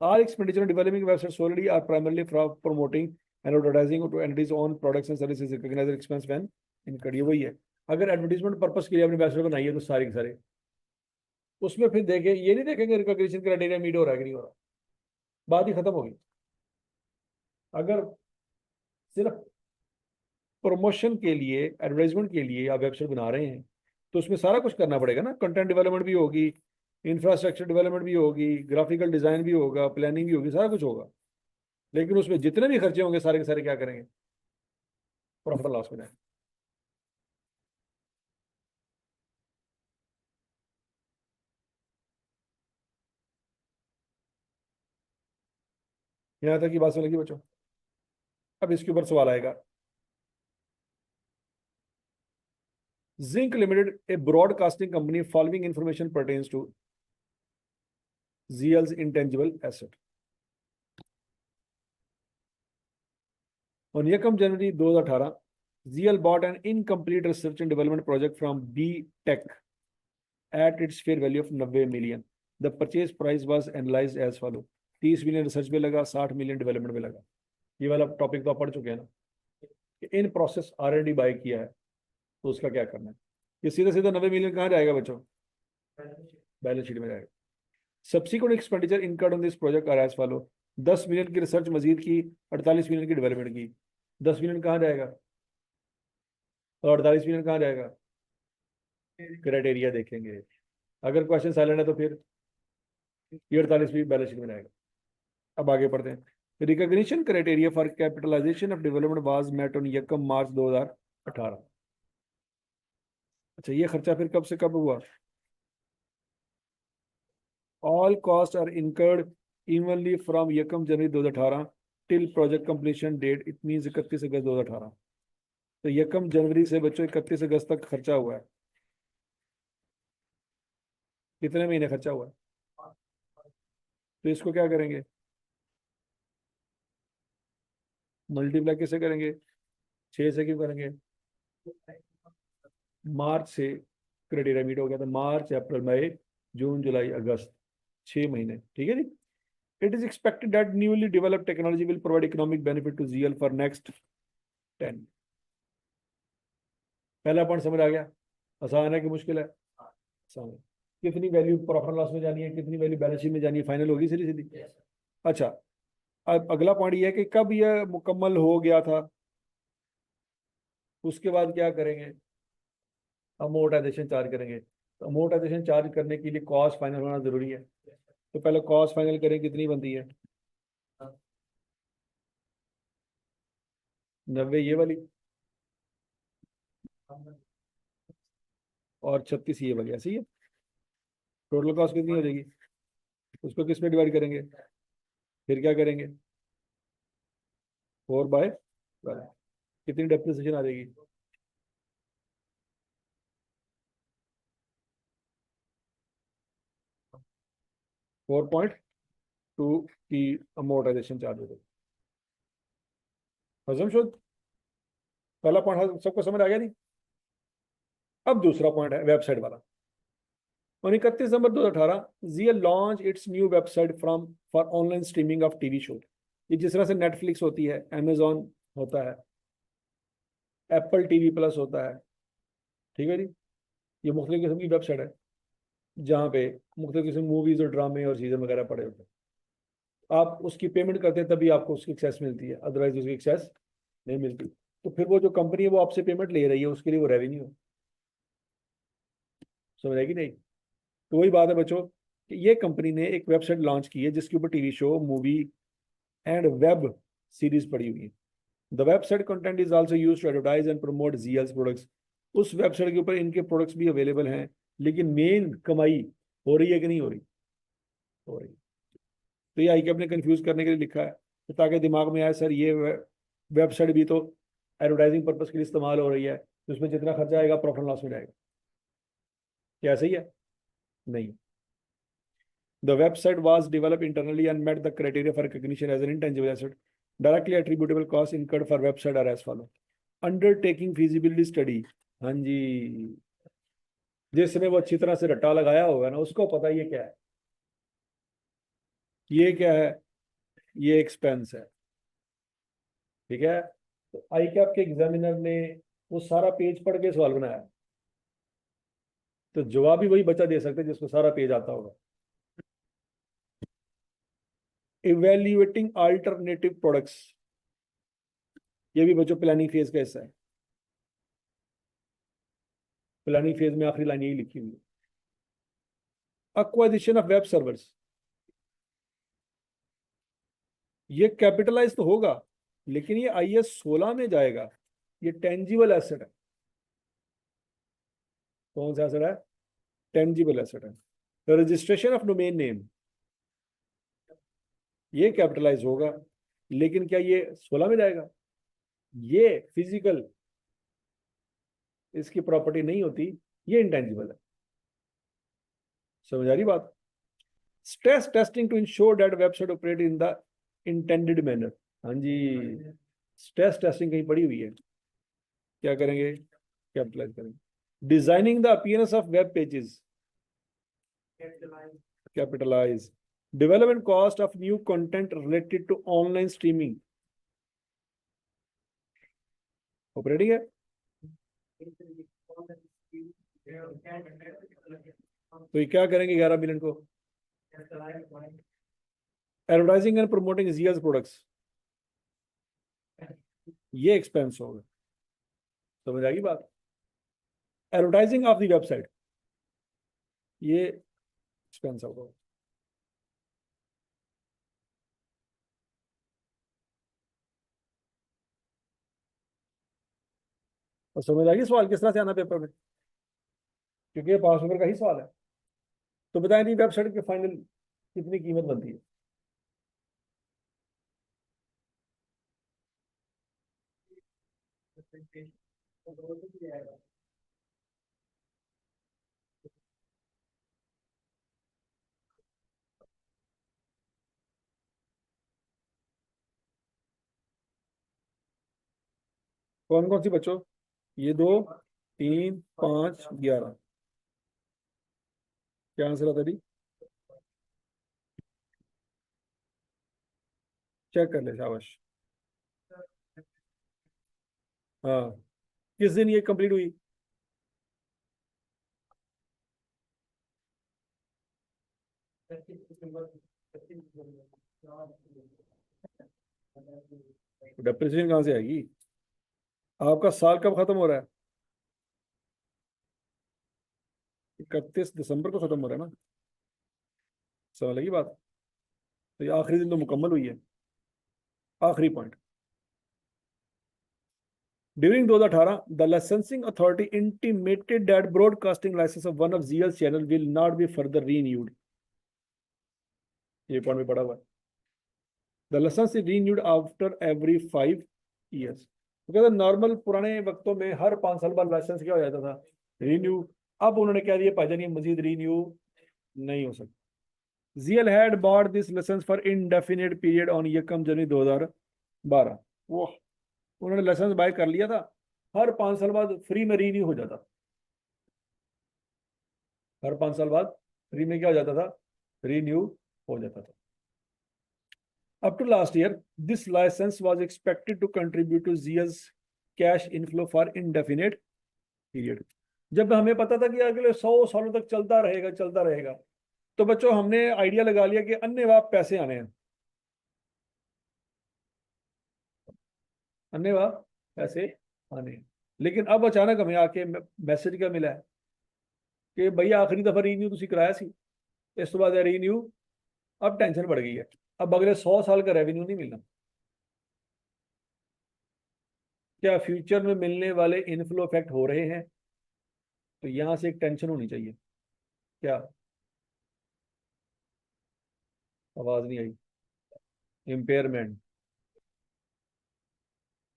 A: All expenditure on developing websites solely are primarily for promoting and advertising to entities own products and services recognized as expense when incurred। ये वही है, अगर एडवर्टीजमेंट पर्पस के लिए अपनी वेबसाइट बनाई है तो सारे के सारे उसमें फिर देखें, ये नहीं देखेंगे रिकॉग्निशन क्राइटेरिया मीट हो रहा है कि नहीं हो रहा, बात ही खत्म होगी। अगर सिर्फ प्रमोशन के लिए, एडवर्टाइजमेंट के लिए आप वेबसाइट बना रहे हैं तो उसमें सारा कुछ करना पड़ेगा ना। कंटेंट डेवलपमेंट भी होगी, इंफ्रास्ट्रक्चर डेवलपमेंट भी होगी, ग्राफिकल डिजाइन भी होगा, प्लानिंग भी होगी, सारा कुछ होगा। लेकिन उसमें जितने भी खर्चे होंगे सारे के सारे क्या करेंगे? प्रॉफिट लॉस में जाएंगे। यहाँ तक की बात समझ लगी बच्चों? अब इसके ऊपर सवाल आएगा। Zinc Limited, a broadcasting company, following information pertains to ZL's intangible asset। On Yekam January 2018, ZL bought an incomplete research and development project from B Tech at its fair value of 90 million। The purchase price was analyzed as follow। 30 million research में लगा, 60 मिलियन डेवलपमेंट में लगा। ये वाला टॉपिक तो आप पढ़ चुके हैं ना कि इन प्रोसेस R&D बाय किया है तो उसका क्या करना है। ये सीधा सीधा 90 मिलियन कहाँ जाएगा बच्चों? बैलेंस शीट में जाएगा। Subsequent expenditure incurred on this project are as follow. 10 million की रिसर्च मजीद की, 48 मिलियन की डेवलपमेंट की। 10 मिलियन कहाँ जाएगा और 48 मिलियन कहाँ जाएगा? क्राइटेरिया देखेंगे। अगर क्वेश्चन साइलेंट है तो फिर ये 48 भी बैलेंस शीट में जाएगा। अब आगे पढ़ते हैं। Recognition criteria for capitalisation of development was met on यकम मार्च 2018। अच्छा, ये खर्चा फिर कब से कब हुआ? All cost are incurred evenly from यकम January 2018 till project completion date. It means 31 August 2018। तो यकम जनवरी से बच्चों 31 अगस्त तक खर्चा हुआ है। कितने महीने खर्चा हुआ है? तो इसको क्या करेंगे? मल्टीप्लाई कैसे करेंगे? 6 से क्यों करेंगे? मार्च से क्राइटेरिया मीट हो गया था। मार्च, अप्रैल, मई, जून, जुलाई, अगस्त, 6 महीने। ठीक है जी। It is expected that newly developed technology will provide economic benefit to ZL for next 10। पहला पॉइंट समझ आ गया? आसान है कि मुश्किल है? आसान है। कितनी वैल्यू प्रॉफिट लॉस में जानी है, कितनी वैल्यू बैलेंस शीट में जानी है, फाइनल होगी सीधी सीधी। अच्छा, अब अगला पॉइंट ये है कि कब यह मुकम्मल हो गया था, उसके बाद क्या करेंगे? अमोर्टाइजेशन चार्ज करेंगे। तो अमोर्टाइजेशन चार्ज करने के लिए कॉस्ट फाइनल होना जरूरी है। तो पहले कॉस्ट फाइनल करें, कितनी बनती है? 90 ये वाली, और 36 ये वाली, ऐसी है। टोटल कॉस्ट कितनी हो जाएगी? उसको किस में डिवाइड करेंगे? फिर क्या करेंगे? 4/12। कितनी डेप्रिसिएशन आ जाएगी? 4.2 की अमोर्टाइजेशन चार्ज हो जाएगी। हजम शुद्ध। पहला पॉइंट सबको समझ आ गया नहीं? अब दूसरा पॉइंट है वेबसाइट वाला। On 31 December 2018, ZL launch its new website from for online streaming of TV show. ये जिस तरह से नेटफ्लिक्स होती है, अमेजॉन होता है, एप्पल TV+ होता है, ठीक है जी। ये मुख्तलिफ किस्म की वेबसाइट है जहाँ पे मुख्तलिफ किस्म मूवीज और ड्रामे और सीजन वगैरह पड़े होते हैं। आप उसकी पेमेंट करते हैं तभी आपको उसकी एक्सेस मिलती है, अदरवाइज उसकी एक्सेस नहीं मिलती। तो फिर वो जो कंपनी है वो आपसे पेमेंट ले रही है, उसके लिए वो रेवेन्यू है। समझ आएगी नहीं? तो वही बात है बच्चों कि ये कंपनी ने एक वेबसाइट लॉन्च की है जिसके ऊपर TV show, movie and web series पड़ी हुई है। The website content is also used to advertise and promote GL's products. उस वेबसाइट के ऊपर इनके प्रोडक्ट्स भी अवेलेबल हैं, लेकिन मेन कमाई हो रही है कि नहीं हो रही? हो रही। तो ये आई के अपने कंफ्यूज करने के लिए लिखा है, तो ताकि दिमाग में आए सर ये वेबसाइट भी तो एडवर्टाइजिंग पर्पज के लिए इस्तेमाल हो रही है, तो उसमें जितना खर्चा आएगा प्रॉफिट लॉस में जाएगा। क्या सही है? नहीं। The website was developed internally and met the criteria for recognition as an intangible asset. Directly attributable costs incurred for website are as follow. Undertaking feasibility study. हाँ जी, जिसने वो अच्छी तरह से रट्टा लगाया होगा ना, उसको पता ये क्या है, ये क्या है, ये एक्सपेंस है। ठीक है? तो आई कैप के एग्जामिनर ने वो सारा पेज पढ़ के सवाल बनाया, तो जवाब भी वही बच्चा दे सकते जिसको सारा पेज आता होगा। इवेल्युएटिंग अल्टरनेटिव प्रोडक्ट्स, ये भी बच्चों प्लानिंग फेज का हिस्सा है। प्लानिंग फेज में आखिरी लाइन यही लिखी हुई है। एक्वाजिशन ऑफ वेब सर्वर्स, ये कैपिटलाइज तो होगा, लेकिन ये आईएस 16 में जाएगा। ये टेंजिबल एसेट है। कौन सा एसेट है? टेंजिबल एसेट है। रजिस्ट्रेशन ऑफ डोमेन नेम, ये कैपिटलाइज होगा, लेकिन क्या ये 16 में जाएगा? ये फिजिकल, इसकी प्रॉपर्टी नहीं होती, ये इंटेंजिबल है। समझ आ रही बात? Stress testing to ensure that website operate in the intended manner. हाँ जी, स्ट्रेस टेस्टिंग कहीं पड़ी हुई है। क्या करेंगे? कैपिटलाइज करेंगे। Designing the appearance of web pages, capitalise. Development cost of new content related to online streaming, operating है। तो ये क्या करेंगे 11 मिलियन को? Advertising and promoting GS products, ये एक्सपेंस होगा। समझ आएगी बात? एडवर्टाइजिंग ऑफ द वेबसाइट, ये एक्सपेंस होगा। और समझ आएगी सवाल किस तरह से आना पेपर में, क्योंकि ये पास पेपर का ही सवाल है। तो बताएं जी, वेबसाइट के फाइनल कितनी कीमत बनती है? कौन कौन सी बच्चों? ये 2, 3, 5, 11। क्या आंसर आता है? चेक कर ले, शाबाश। हाँ, किस दिन ये कंप्लीट हुई? डिप्रेशन कहाँ से आएगी? आपका साल कब खत्म हो रहा है? 31 दिसंबर को खत्म हो रहा है ना? समझ लगी बात? तो ये आखिरी दिन तो मुकम्मल हुई है। आखिरी point, during 2018 the licensing authority intimated that broadcasting license of one of GL channel will not be further renewed. ये पॉइंट में पड़ा हुआ है। The license is renewed after every 5 years। तो कहते नॉर्मल पुराने वक्तों में हर 5 साल बाद लाइसेंस क्या हो जाता था? रीन्यू। अब उन्होंने कह दिया भाईजान ये मजीद रीन्यू नहीं हो सकता। GL had bought this license for indefinite period on यकम जनवरी 2012। वो उन्होंने लाइसेंस बाय कर लिया था, हर 5 साल बाद फ्री में रीन्यू हो जाता। हर 5 साल बाद फ्री में क्या हो जाता था? रीन्यू हो जाता था। Up to last year, this license was expected to contribute to Zia's cash inflow for indefinite period। जब हमें पता था कि अगले 100 सालों तक चलता रहेगा, तो बच्चों हमने आइडिया लगा लिया कि अन्य पैसे आने हैं। अन्य पैसे आने हैं। लेकिन अब अचानक हमें आके मैसेज क्या मिला है कि भैया आखिरी दफा रीन्यू तुसी कराया सी, इस तो बाद रीन्यू, अब टेंशन बढ़ गई है, अब अगले 100 साल का रेवेन्यू नहीं मिलना। क्या फ्यूचर में मिलने वाले इनफ्लो इफेक्ट हो रहे हैं? तो यहां से एक टेंशन होनी चाहिए। क्या? आवाज नहीं आई। इम्पेयरमेंट।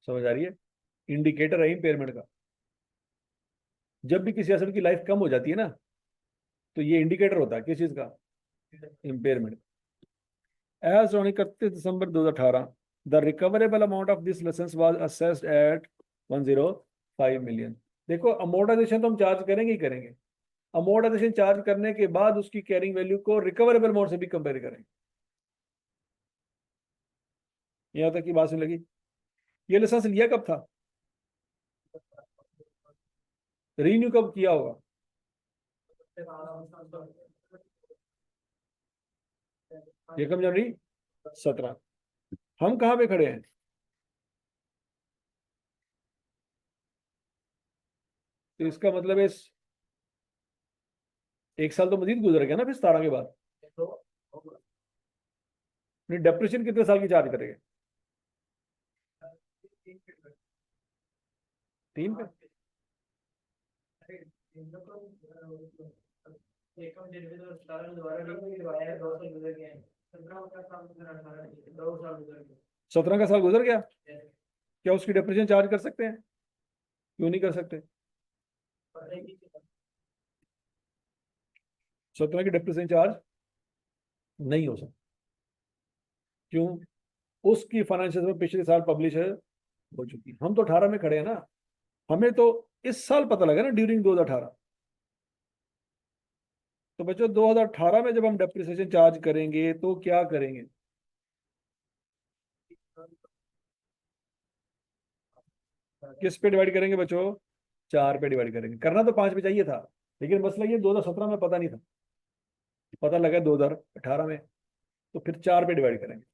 A: समझ आ रही है? इंडिकेटर है इम्पेयरमेंट का। जब भी किसी एसेट की लाइफ कम हो जाती है ना, तो ये इंडिकेटर होता है किस चीज का? Impairment. As on 31 December 2018 the recoverable amount of this license was assessed at 105 million. देखो, अमोर्टाइजेशन तो हम चार्ज करेंगे ही करेंगे। अमोर्टाइजेशन चार्ज करने के बाद उसकी कैरिंग वैल्यू को रिकवरेबल अमाउंट से भी कंपेयर करेंगे। यहां तक की बात सुन लगी? ये लाइसेंस लिया कब था? रीन्यू कब किया होगा? 1 जनवरी 2017। हम कहाँ पे खड़े हैं? तो इसका मतलब इस 1 साल तो मजीद गुजर गया ना फिर 17 के बाद। डेप्रिसिएशन कितने साल की चार्ज करेंगे? 3 पे। सत्रह का साल गुजर गया, क्या उसकी डेप्रिसिएशन चार्ज कर सकते हैं? क्यों नहीं कर सकते? 17 की डेप्रिसिएशन चार्ज नहीं हो सकता। क्यों? उसकी फाइनेंशियल में पिछले साल पब्लिश हो चुकी है। हम तो 18 में खड़े हैं ना, हमें तो इस साल पता लगा ना ड्यूरिंग 2018। तो बच्चों 2018 में जब हम डेप्रिसिएशन चार्ज करेंगे तो क्या करेंगे? किस पे डिवाइड करेंगे बच्चों? 4 पे डिवाइड करेंगे। करना तो 5 पे चाहिए था, लेकिन मसला ये 2017 में पता नहीं था, पता लगा 2018 में, तो फिर 4 पे डिवाइड करेंगे।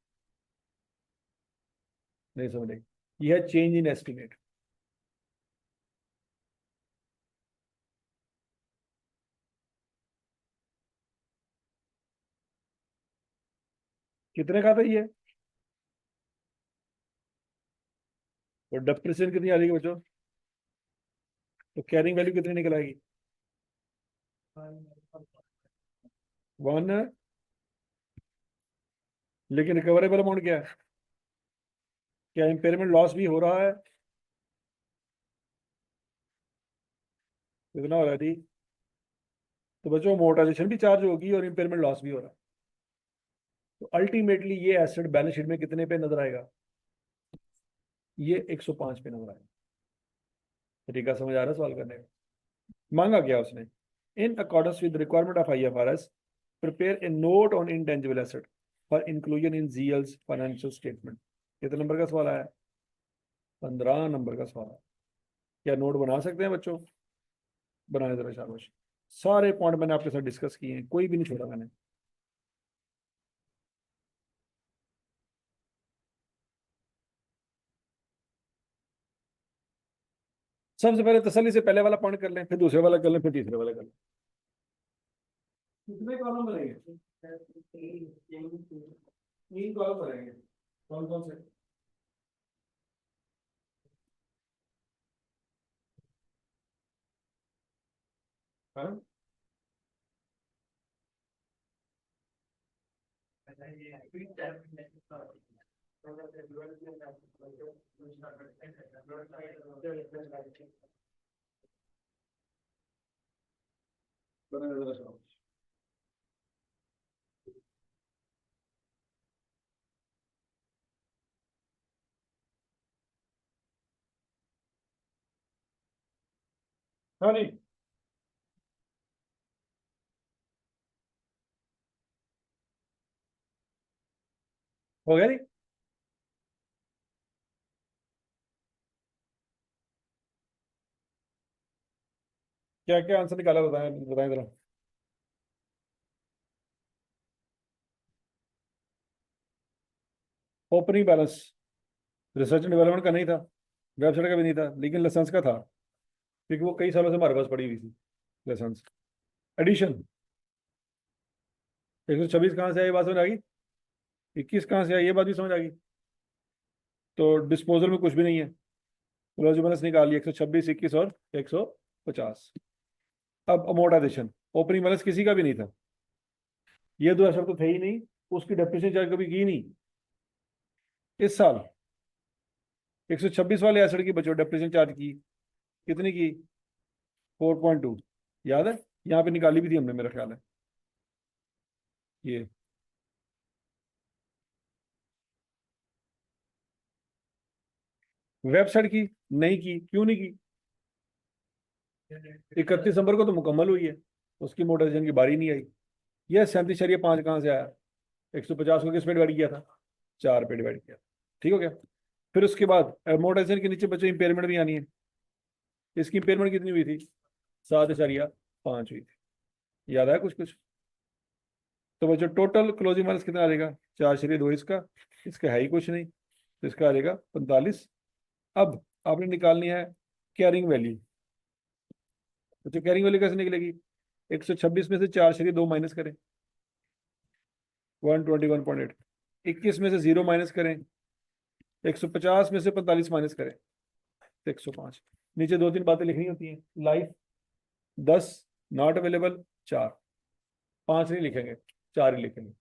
A: नहीं समझे? यह है चेंज इन एस्टिमेट। कितने का था ये? तो डेप्रिसिएशन कितनी आ जाएगी बच्चों? तो कैरिंग वैल्यू कितनी निकल आएगी? 1। लेकिन रिकवरेबल अमाउंट क्या है? क्या इम्पेयरमेंट लॉस भी हो रहा है? कितना हो रहा है थी? तो बच्चों अमोर्टाइजेशन भी चार्ज होगी और इम्पेयरमेंट लॉस भी हो रहा है। तो अल्टीमेटली ये एसेट बैलेंस शीट में कितने पे नजर आएगा? ये 105 पे नजर आएगा। तरीका समझ आ रहा है सवाल करने का? मांगा क्या उसने? In accordance with requirement of IFRS prepare a note on intangible asset for inclusion in GL's financial statement. कितने नंबर का सवाल आया? 15 नंबर का सवाल है। क्या नोट बना सकते हैं बच्चों? बनाए जरा शाबाश। सारे पॉइंट मैंने आपके साथ डिस्कस किए हैं, कोई भी नहीं छोड़ा मैंने। सबसे पहले तसल्ली से पहले वाला पॉइंट कर लें, फिर दूसरे वाला कर लें, फिर तीसरे वाला कर लें। कितने कॉलम बनेंगे? 3 कॉलम बनेंगे। कौन कौन से? हाँ? बनाए जरा शाबाश। हाँ नहीं, हो गया नहीं? क्या क्या आंसर निकाला, बताएं बताएं जरा। Opening balance research and development का नहीं था। वेबसाइट का भी नहीं था, लेकिन लाइसेंस का था, क्योंकि वो कई सालों से हमारे पास पड़ी हुई थी लाइसेंस। एडिशन, 126 कहाँ से आई, ये बात समझ आ गई। 21 कहाँ से आई, ये बात भी समझ आ गई। तो डिस्पोजल में कुछ भी नहीं है, क्लोजिंग बैलेंस निकाल लिया, 126, 21 और 150। अब अमोर्टाइजेशन, ओपनिंग बैलेंस किसी का भी नहीं था, ये दो एसेट तो थे ही नहीं, उसकी डेप्रिसिएशन चार्ज कभी की नहीं। इस साल 126 वाले एसेट की बचो डेप्रिसिएशन चार्ज की, कितनी की, 4.2, याद है, यहाँ पे निकाली भी थी हमने, मेरा ख्याल है ये। वेबसाइट की नहीं की, क्यों नहीं की, 31 दिसंबर को तो मुकम्मल हुई है, उसकी मोटाइजेशन की बारी नहीं आई। यह 37.5 कहाँ से आया, 150 को किस पे डिवाइड किया था, 4 पे डिवाइड किया, ठीक हो गया। फिर उसके बाद अमोर्टाइजेशन के नीचे बच्चों इंपेयरमेंट भी आनी है। इसकी इंपेयरमेंट कितनी हुई थी, 7.5 हुई थी, याद आया कुछ कुछ। तो बच्चों टोटल क्लोजिंग बैलेंस कितना आ जाएगा, 4.2 इसका, इसका है ही कुछ नहीं, तो इसका आ जाएगा 45। अब आपने निकालनी है कैरिंग वैल्यू। तो कैरिंग वैल्यू कैसे निकलेगी, 126 में से 4.2 माइनस करें, 121.8, 21 में से 0 माइनस करें, 150 में से 45 माइनस करें, तो 105। नीचे दो तीन बातें लिखनी होती हैं, लाइफ 10, नॉट अवेलेबल 4, 5 नहीं लिखेंगे, 4 ही लिखेंगे।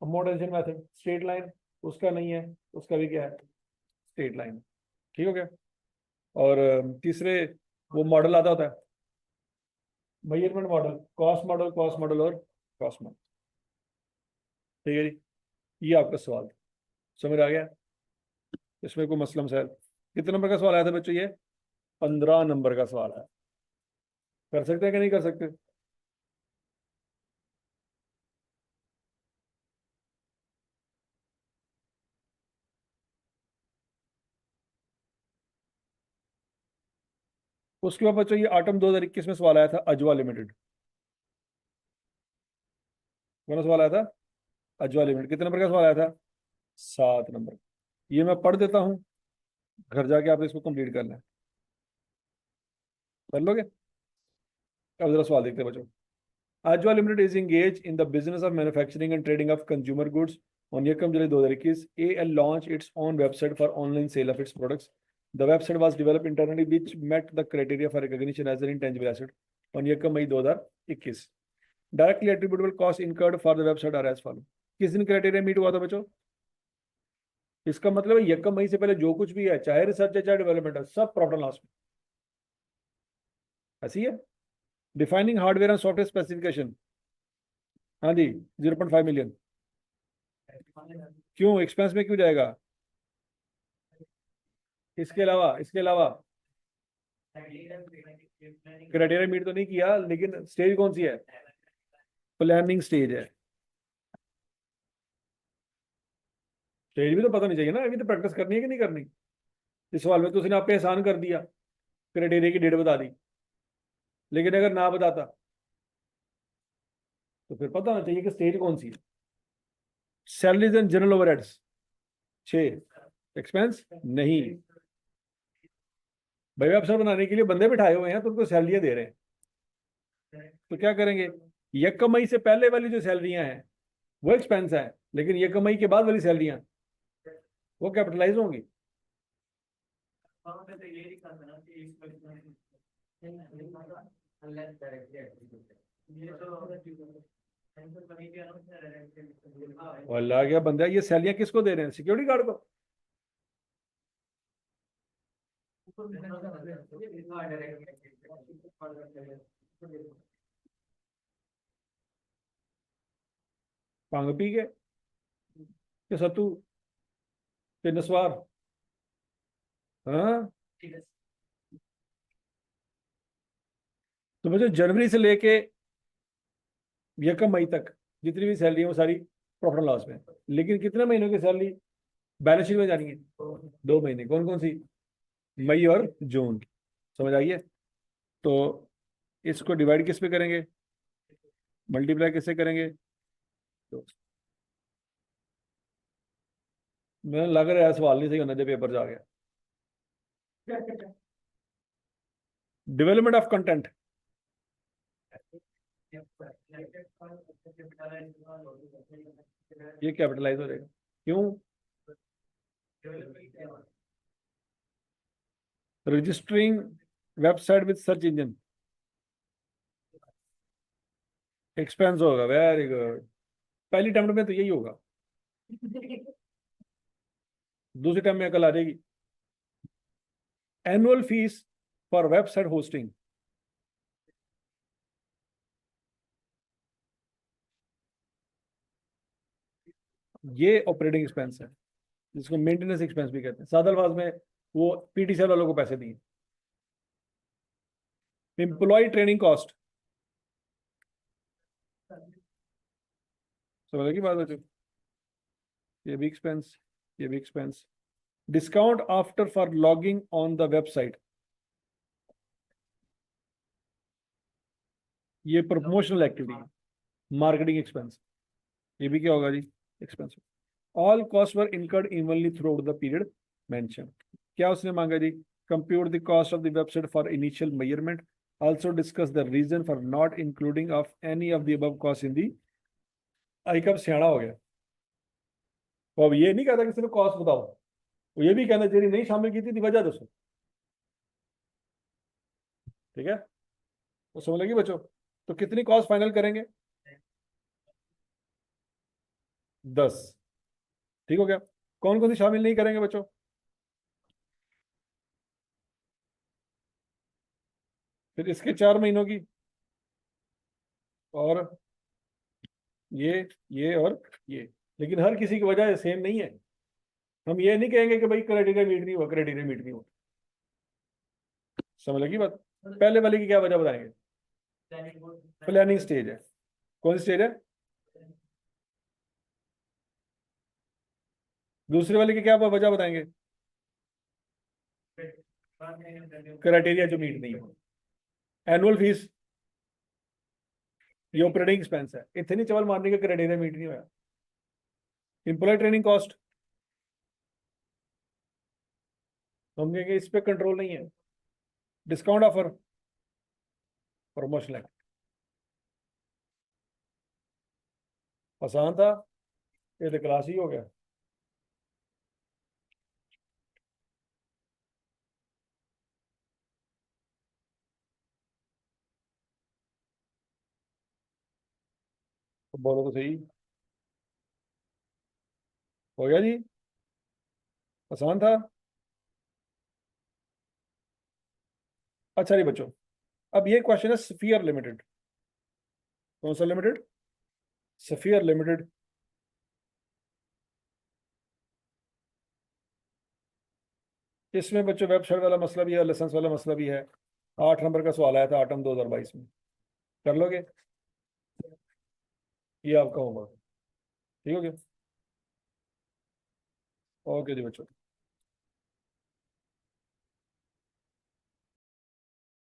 A: अमोर्टाइजेशन मेथड स्ट्रेट लाइन, उसका नहीं है, उसका भी क्या है, स्ट्रेट लाइन, ठीक हो गया। और तीसरे वो मॉडल आता होता है, मेजरमेंट मॉडल, कॉस्ट मॉडल और कॉस्ट मॉडल, ठीक है जी। ये आपका सवाल समझ आ गया, इसमें कोई मसला मसाइल। कितने नंबर का सवाल आया था बच्चों ये, 15 नंबर का सवाल है। कर सकते हैं कि नहीं कर सकते, उसके बाद बच्चों ये आटम 2021 में सवाल आया था, अजवा लिमिटेड। कौन सा सवाल आया था, अजवा लिमिटेड, कितने नंबर का सवाल आया था, 7 नंबर। ये मैं पढ़ देता हूँ, घर जाके आप इसको कंप्लीट कर लें, कर लोगे। अब जरा सवाल देखते हैं बच्चों। Ajwa Limited is engaged in the business of manufacturing and trading of consumer goods. On Yekam July 2021, AL launched its own website for online sale of its products. The website was developed internally, which met the criteria for recognition as an intangible asset. On Yekam May 2021, directly attributable costs incurred for the website are as follow. किस दिन क्राइटेरिया मीट हुआ था बच्चों, इसका मतलब है यकम मई से पहले जो कुछ भी है, चाहे रिसर्च है चाहे डेवलपमेंट है, सब प्रॉफिट लॉस में, ऐसी है। Defining hardware and software specification, हाँ जी, 0.5 मिलियन। क्यों एक्सपेंस में क्यों जाएगा, इसके अलावा क्राइटेरिया मीट तो नहीं किया, लेकिन स्टेज कौन सी है, प्लानिंग स्टेज है। स्टेज भी तो पता नहीं चाहिए ना, अभी तो प्रैक्टिस करनी है कि नहीं करनी। इस सवाल में तो उसने आपको एहसान कर दिया, क्राइटेरिया की डेट बता दी, लेकिन अगर ना बताता तो फिर पता होना चाहिए कि स्टेज कौन सी है। Salaries and general overheads 6, expense नहीं। भाई अफसर बनाने के लिए बंदे बिठाए हुए हैं तो उनको सैलरियां दे रहे हैं, तो क्या करेंगे, यह कमाई से पहले वाली जो सैलरियां हैं वो एक्सपेंस है, लेकिन यह कमाई के बाद वाली सैलरियां वो कैपिटलाइज होंगी। और अल्लाह क्या बंदा, ये सैलरियां किसको दे रहे हैं, सिक्योरिटी गार्ड को। भांग पी के सत्तू के नस्वार, हाँ। तो मुझे जनवरी से लेके यकम मई तक जितनी भी सैलरी है वो सारी प्रॉफिट लॉस में, लेकिन कितने महीनों की सैलरी बैलेंस शीट में जानी है, 2 महीने, कौन कौन सी, मई और जून, समझ आई है। तो इसको डिवाइड किस पे करेंगे, मल्टीप्लाई किससे करेंगे, तो मैं लग रहा है सवाल नहीं सही होना जब पेपर जा गया। डेवलपमेंट ऑफ कंटेंट, ये कैपिटलाइज हो जाएगा। क्यों? Registering website with search engine expense होगा। वेरी गुड, पहली टर्म में तो यही होगा, दूसरी टर्म में अकल आ जाएगी। Annual fees for website hosting, ये ऑपरेटिंग एक्सपेंस है, जिसको मेंटेनेंस एक्सपेंस भी कहते हैं। सादा अल्फाज में वो पीटीसी वालों को पैसे दिए। एम्प्लॉय ट्रेनिंग कॉस्ट, समझ की बात बच्चों, ये भी एक्सपेंस, ये भी expense. Discount after for logging on the website, ये प्रमोशनल एक्टिविटी, मार्केटिंग एक्सपेंस, ये भी क्या होगा जी? Expense. All cost were incurred evenly throughout the period mention. क्या उसने मांगा जी? Compute the cost of the website for initial measurement, also discuss the reason for not including of any of the above cost in the. आई कब सियाना हो गया, वो अब ये नहीं कहता कि सिर्फ कॉस्ट बताओ, वो ये भी कहना चाहिए नहीं शामिल की थी वजह दसो। ठीक है, वो समझ लगी बच्चों? तो कितनी कॉस्ट फाइनल करेंगे? 10। ठीक हो गया। कौन कौन सी शामिल नहीं करेंगे बच्चों? फिर इसके 4 महीनों की, और ये और ये। लेकिन हर किसी की वजह सेम नहीं है। हम ये नहीं कहेंगे कि भाई क्राइटेरिया मीट नहीं हुआ, क्राइटेरिया मीट नहीं हुआ। समझ लगी बात? पहले वाले की क्या वजह बताएंगे? प्लानिंग स्टेज है। कौन सी स्टेज है? दूसरे वाले की क्या वजह बताएंगे? क्राइटेरिया जो मीट नहीं हुआ। एनुअल फीस, ये ऑपरेटिंग एक्सपेंस है, इतनी चवल मारने का क्राइटेरिया मीट नहीं हुआ। एम्प्लॉय ट्रेनिंग कॉस्ट, हम कहेंगे इस पे कंट्रोल नहीं है। डिस्काउंट ऑफर, प्रमोशन, आसान था, ये तो क्लास ही हो गया। तो बोलो तो सही, हो गया जी, आसान था। अच्छा जी बच्चों, अब ये क्वेश्चन है स्फीयर लिमिटेड। कौन सा लिमिटेड? Sphere limited. इसमें बच्चों वेबसाइट वाला मसला भी है, लाइसेंस वाला मसला भी है। 8 नंबर का सवाल आया था आटम 2022 में, कर लोगे? ये आपका होमवर्क। ठीक हो गया? ओके जी बच्चों।